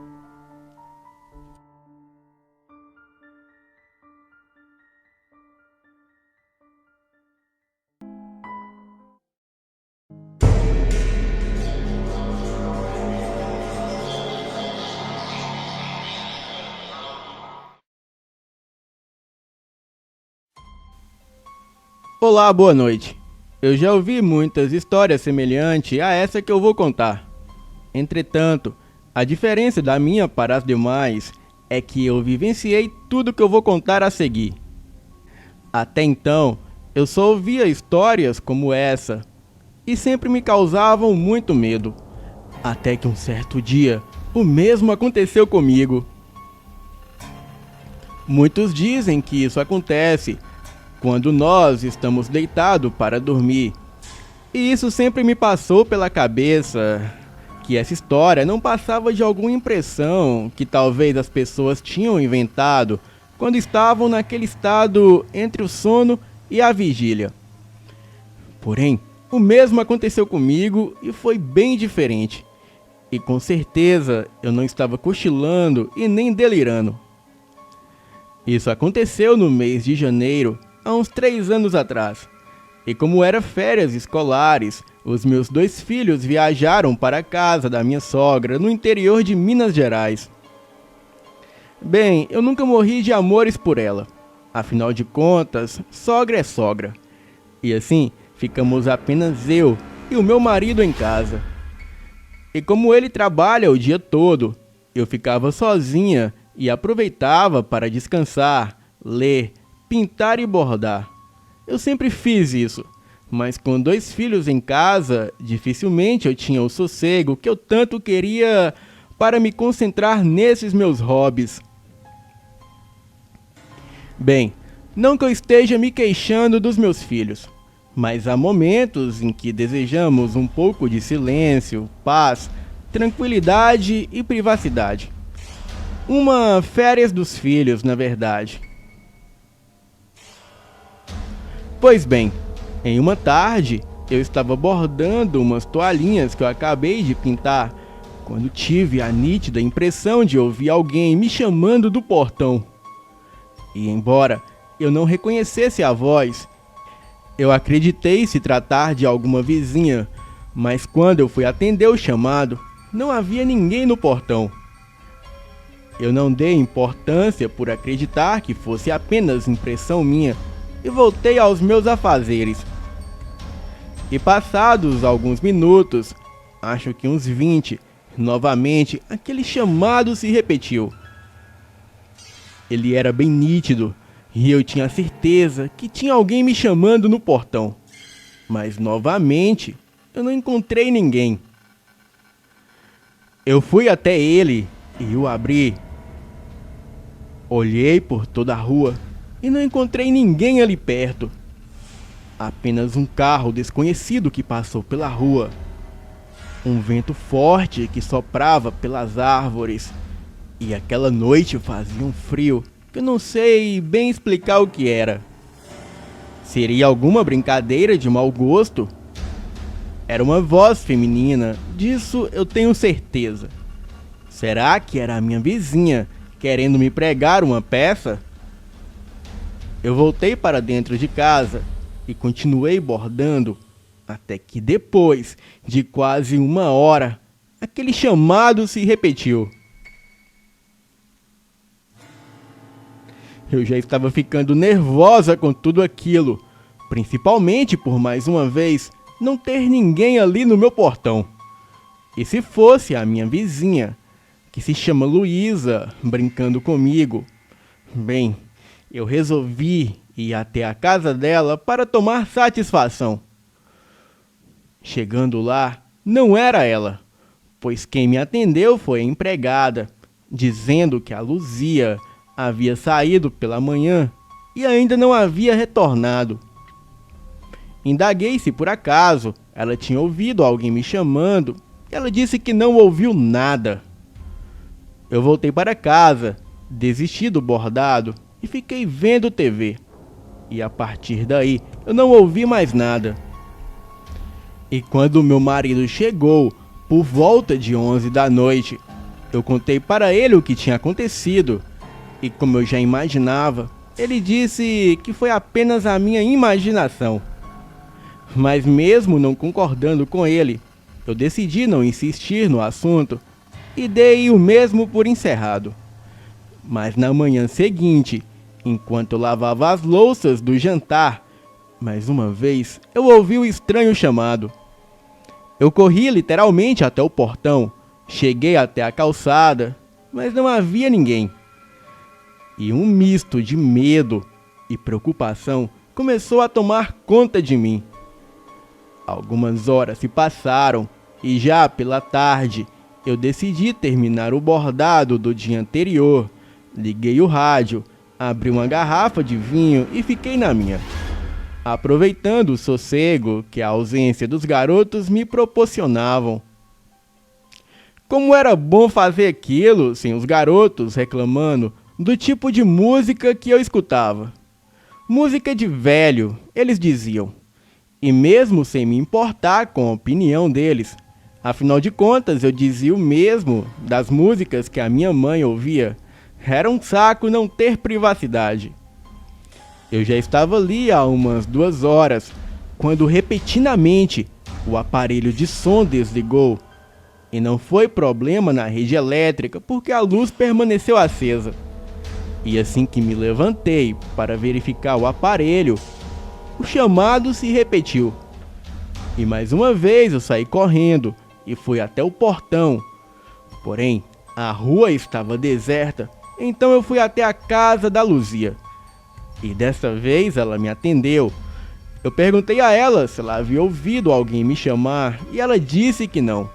Olá, boa noite. Eu já ouvi muitas histórias semelhantes a essa que eu vou contar. Entretanto, a diferença da minha para as demais é que eu vivenciei tudo que eu vou contar a seguir. Até então, eu só ouvia histórias como essa e sempre me causavam muito medo. Até que um certo dia, o mesmo aconteceu comigo. Muitos dizem que isso acontece quando nós estamos deitados para dormir. E isso sempre me passou pela cabeça, que essa história não passava de alguma impressão que talvez as pessoas tinham inventado quando estavam naquele estado entre o sono e a vigília. Porém, O mesmo aconteceu comigo e foi bem diferente. E com certeza eu não estava cochilando e nem delirando. Isso aconteceu no mês de janeiro, há uns 3 anos atrás. E como era férias escolares, os meus 2 filhos viajaram para a casa da minha sogra no interior de Minas Gerais. Bem, eu nunca morri de amores por ela. Afinal de contas, sogra é sogra. E assim, ficamos apenas eu e o meu marido em casa. E como ele trabalha o dia todo, eu ficava sozinha e aproveitava para descansar, ler, pintar e bordar. Eu sempre fiz isso, mas com 2 filhos em casa, dificilmente eu tinha o sossego que eu tanto queria para me concentrar nesses meus hobbies. Bem, não que eu esteja me queixando dos meus filhos, mas há momentos em que desejamos um pouco de silêncio, paz, tranquilidade e privacidade. Uma férias dos filhos, na verdade. Pois bem, em uma tarde, eu estava bordando umas toalhinhas que eu acabei de pintar, quando tive a nítida impressão de ouvir alguém me chamando do portão. E embora eu não reconhecesse a voz, eu acreditei se tratar de alguma vizinha, mas quando eu fui atender o chamado, não havia ninguém no portão. Eu não dei importância por acreditar que fosse apenas impressão minha e voltei aos meus afazeres. E passados alguns minutos, acho que uns 20, novamente aquele chamado se repetiu. Ele era bem nítido e eu tinha certeza que tinha alguém me chamando no portão. Mas novamente eu não encontrei ninguém. Eu fui até ele e o abri. Olhei por toda a rua e não encontrei ninguém ali perto. Apenas um carro desconhecido que passou pela rua. Um vento forte que soprava pelas árvores. E aquela noite fazia um frio que eu não sei bem explicar o que era. Seria alguma brincadeira de mau gosto? Era uma voz feminina, disso eu tenho certeza. Será que era a minha vizinha querendo me pregar uma peça? Eu voltei para dentro de casa e continuei bordando, até que depois de quase 1 hora, aquele chamado se repetiu. Eu já estava ficando nervosa com tudo aquilo, principalmente por mais uma vez não ter ninguém ali no meu portão. E se fosse a minha vizinha, que se chama Luísa, brincando comigo, bem, eu resolvi ir até a casa dela para tomar satisfação. Chegando lá, não era ela, pois quem me atendeu foi a empregada, dizendo que a Luzia havia saído pela manhã e ainda não havia retornado. Indaguei se por acaso ela tinha ouvido alguém me chamando e ela disse que não ouviu nada. Eu voltei para casa, desisti do bordado e fiquei vendo TV. E a partir daí eu não ouvi mais nada. E quando meu marido chegou, por volta de 11 da noite, eu contei para ele o que tinha acontecido. E como eu já imaginava, ele disse que foi apenas a minha imaginação. Mas mesmo não concordando com ele, eu decidi não insistir no assunto e dei o mesmo por encerrado. Mas na manhã seguinte, enquanto eu lavava as louças do jantar, mais uma vez eu ouvi o estranho chamado. Eu corri literalmente até o portão, cheguei até a calçada, mas não havia ninguém. E um misto de medo e preocupação começou a tomar conta de mim. Algumas horas se passaram e já pela tarde eu decidi terminar o bordado do dia anterior. Liguei o rádio, abri uma garrafa de vinho e fiquei na minha, aproveitando o sossego que a ausência dos garotos me proporcionavam. Como era bom fazer aquilo sem os garotos reclamando do tipo de música que eu escutava. Música de velho, eles diziam. E mesmo sem me importar com a opinião deles, afinal de contas eu dizia o mesmo das músicas que a minha mãe ouvia, era um saco não ter privacidade. Eu já estava ali há umas 2 horas, quando repentinamente o aparelho de som desligou. E não foi problema na rede elétrica, porque a luz permaneceu acesa. E assim que me levantei para verificar o aparelho, o chamado se repetiu. E mais uma vez eu saí correndo e fui até o portão. Porém, a rua estava deserta, então eu fui até a casa da Luzia. E dessa vez ela me atendeu. Eu perguntei a ela se ela havia ouvido alguém me chamar e ela disse que não.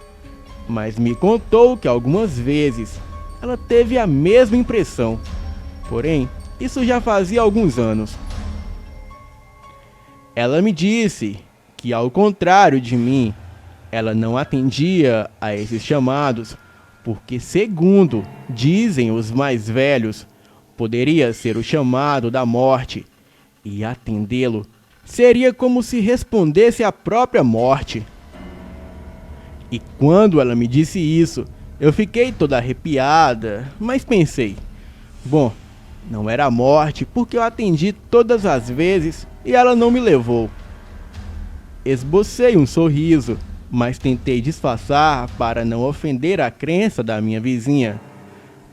Mas me contou que algumas vezes ela teve a mesma impressão. Porém, isso já fazia alguns anos. Ela me disse que, ao contrário de mim, ela não atendia a esses chamados, porque, segundo dizem os mais velhos, poderia ser o chamado da morte, e atendê-lo seria como se respondesse à própria morte. E quando ela me disse isso, eu fiquei toda arrepiada, mas pensei, bom, não era a morte porque eu atendi todas as vezes e ela não me levou. Esbocei um sorriso, mas tentei disfarçar para não ofender a crença da minha vizinha,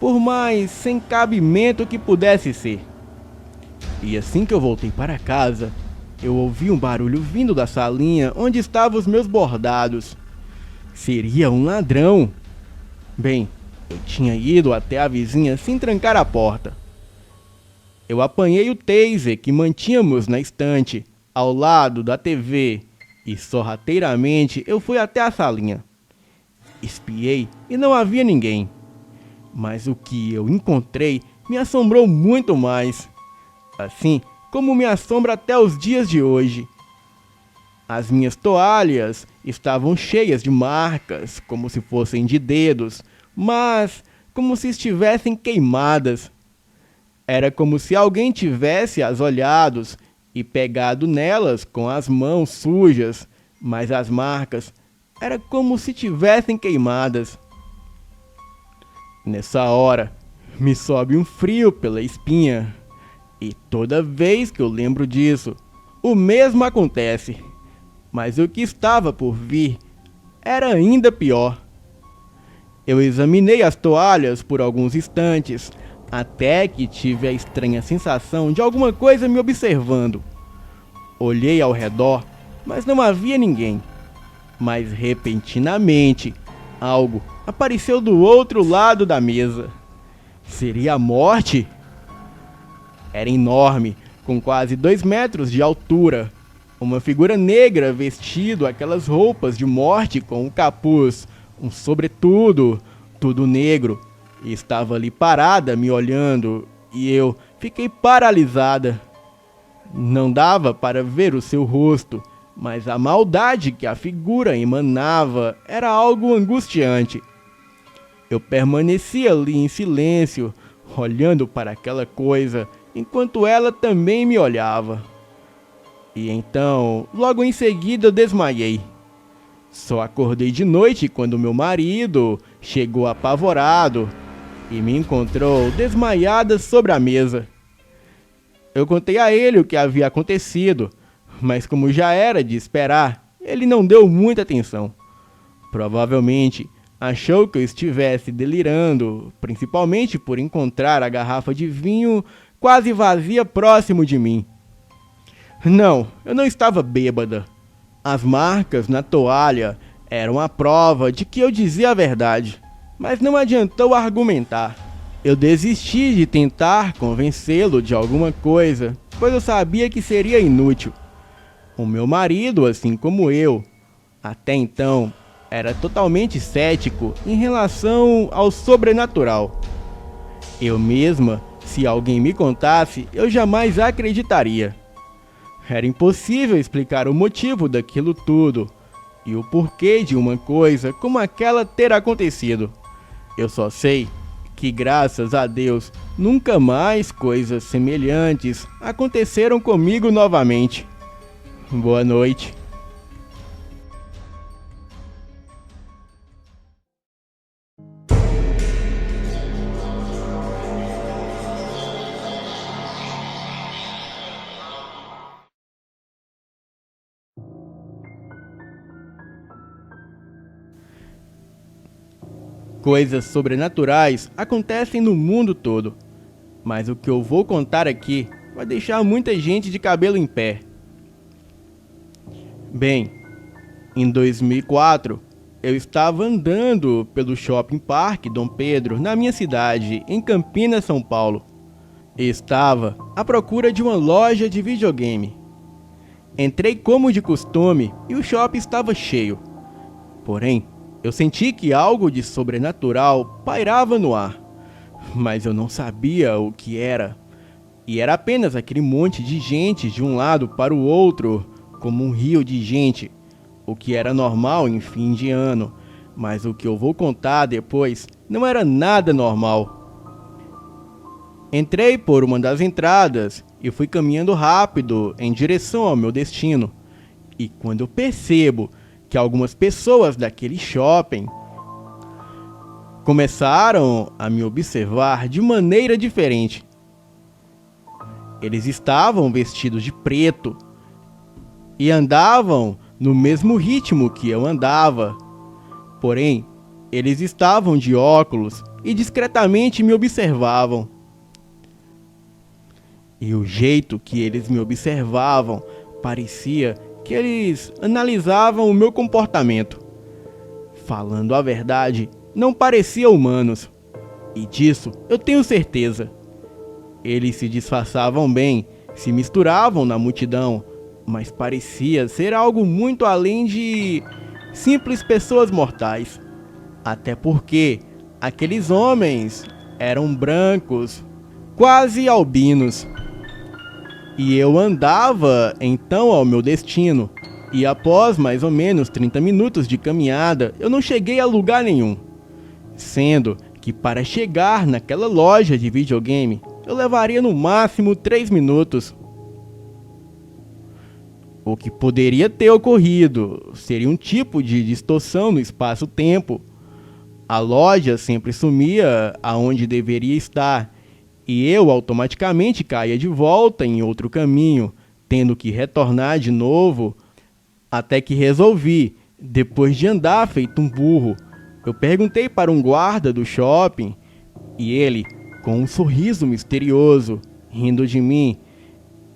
por mais sem cabimento que pudesse ser. E assim que eu voltei para casa, eu ouvi um barulho vindo da salinha onde estavam os meus bordados. Seria um ladrão. Bem, eu tinha ido até a vizinha sem trancar a porta. Eu apanhei o taser que mantínhamos na estante, ao lado da TV, e sorrateiramente eu fui até a salinha. Espiei e não havia ninguém. Mas o que eu encontrei me assombrou muito mais. Assim como me assombra até os dias de hoje. As minhas toalhas estavam cheias de marcas, como se fossem de dedos, mas como se estivessem queimadas. Era como se alguém tivesse as olhado e pegado nelas com as mãos sujas, mas as marcas era como se tivessem queimadas. Nessa hora, me sobe um frio pela espinha. E toda vez que eu lembro disso, o mesmo acontece. Mas o que estava por vir era ainda pior. Eu examinei as toalhas por alguns instantes, até que tive a estranha sensação de alguma coisa me observando. Olhei ao redor, mas não havia ninguém. Mas repentinamente, algo apareceu do outro lado da mesa. Seria a morte? Era enorme, com quase 2 metros de altura. Uma figura negra vestido aquelas roupas de morte com um capuz, um sobretudo, tudo negro. E estava ali parada me olhando e eu fiquei paralisada. Não dava para ver o seu rosto, mas a maldade que a figura emanava era algo angustiante. Eu permaneci ali em silêncio, olhando para aquela coisa, enquanto ela também me olhava. E então, logo em seguida, eu desmaiei. Só acordei de noite quando meu marido chegou apavorado e me encontrou desmaiada sobre a mesa. Eu contei a ele o que havia acontecido, mas como já era de esperar, ele não deu muita atenção. Provavelmente achou que eu estivesse delirando, principalmente por encontrar a garrafa de vinho quase vazia próximo de mim. Não, eu não estava bêbada. As marcas na toalha eram a prova de que eu dizia a verdade, mas não adiantou argumentar. Eu desisti de tentar convencê-lo de alguma coisa, pois eu sabia que seria inútil. O meu marido, assim como eu, até então, era totalmente cético em relação ao sobrenatural. Eu mesma, se alguém me contasse, eu jamais acreditaria. Era impossível explicar o motivo daquilo tudo e o porquê de uma coisa como aquela ter acontecido. Eu só sei que, graças a Deus, nunca mais coisas semelhantes aconteceram comigo novamente. Boa noite. Coisas sobrenaturais acontecem no mundo todo, mas o que eu vou contar aqui vai deixar muita gente de cabelo em pé. Bem, em 2004, eu estava andando pelo Shopping Parque Dom Pedro, na minha cidade, em Campinas, São Paulo. Estava à procura de uma loja de videogame. Entrei como de costume e o shopping estava cheio. Porém, eu senti que algo de sobrenatural pairava no ar, mas eu não sabia o que era. E era apenas aquele monte de gente de um lado para o outro, como um rio de gente, o que era normal em fim de ano, mas o que eu vou contar depois não era nada normal. Entrei por uma das entradas e fui caminhando rápido em direção ao meu destino. E quando eu percebo que algumas pessoas daquele shopping começaram a me observar de maneira diferente. Eles estavam vestidos de preto e andavam no mesmo ritmo que eu andava. Porém, eles estavam de óculos e discretamente me observavam. E o jeito que eles me observavam parecia que eles analisavam o meu comportamento. Falando a verdade, não pareciam humanos. E disso eu tenho certeza. Eles se disfarçavam bem, se misturavam na multidão, mas parecia ser algo muito além de simples pessoas mortais. Até porque aqueles homens eram brancos, quase albinos. E eu andava então ao meu destino, e após mais ou menos 30 minutos de caminhada, eu não cheguei a lugar nenhum. Sendo que para chegar naquela loja de videogame, eu levaria no máximo 3 minutos. O que poderia ter ocorrido seria um tipo de distorção no espaço-tempo. A loja sempre sumia aonde deveria estar, e eu automaticamente caía de volta em outro caminho, tendo que retornar de novo, até que resolvi, depois de andar feito um burro. Eu perguntei para um guarda do shopping, e ele, com um sorriso misterioso, rindo de mim,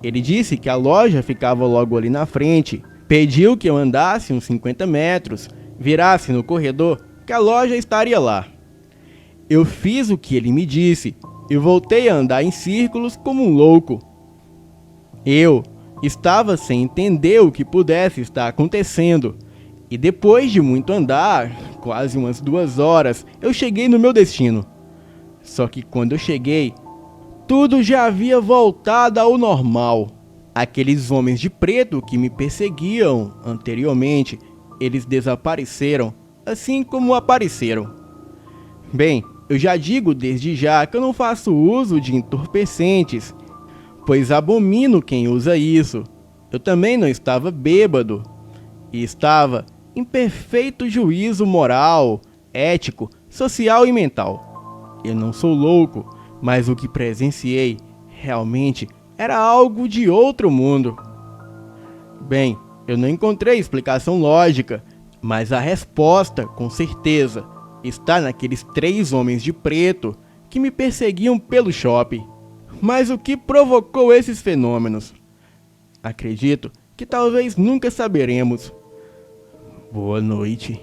ele disse que a loja ficava logo ali na frente. Pediu que eu andasse uns 50 metros, virasse no corredor, que a loja estaria lá. Eu fiz o que ele me disse e voltei a andar em círculos como um louco. Eu estava sem entender o que pudesse estar acontecendo. E depois de muito andar, quase umas 2 horas, eu cheguei no meu destino. Só que quando eu cheguei, tudo já havia voltado ao normal. Aqueles homens de preto que me perseguiam anteriormente, eles desapareceram, assim como apareceram. Bem, eu já digo desde já que eu não faço uso de entorpecentes, pois abomino quem usa isso. Eu também não estava bêbado, e estava em perfeito juízo moral, ético, social e mental. Eu não sou louco, mas o que presenciei realmente era algo de outro mundo. Bem, eu não encontrei explicação lógica, mas a resposta, com certeza, está naqueles 3 homens de preto que me perseguiam pelo shopping. Mas o que provocou esses fenômenos? Acredito que talvez nunca saberemos. Boa noite.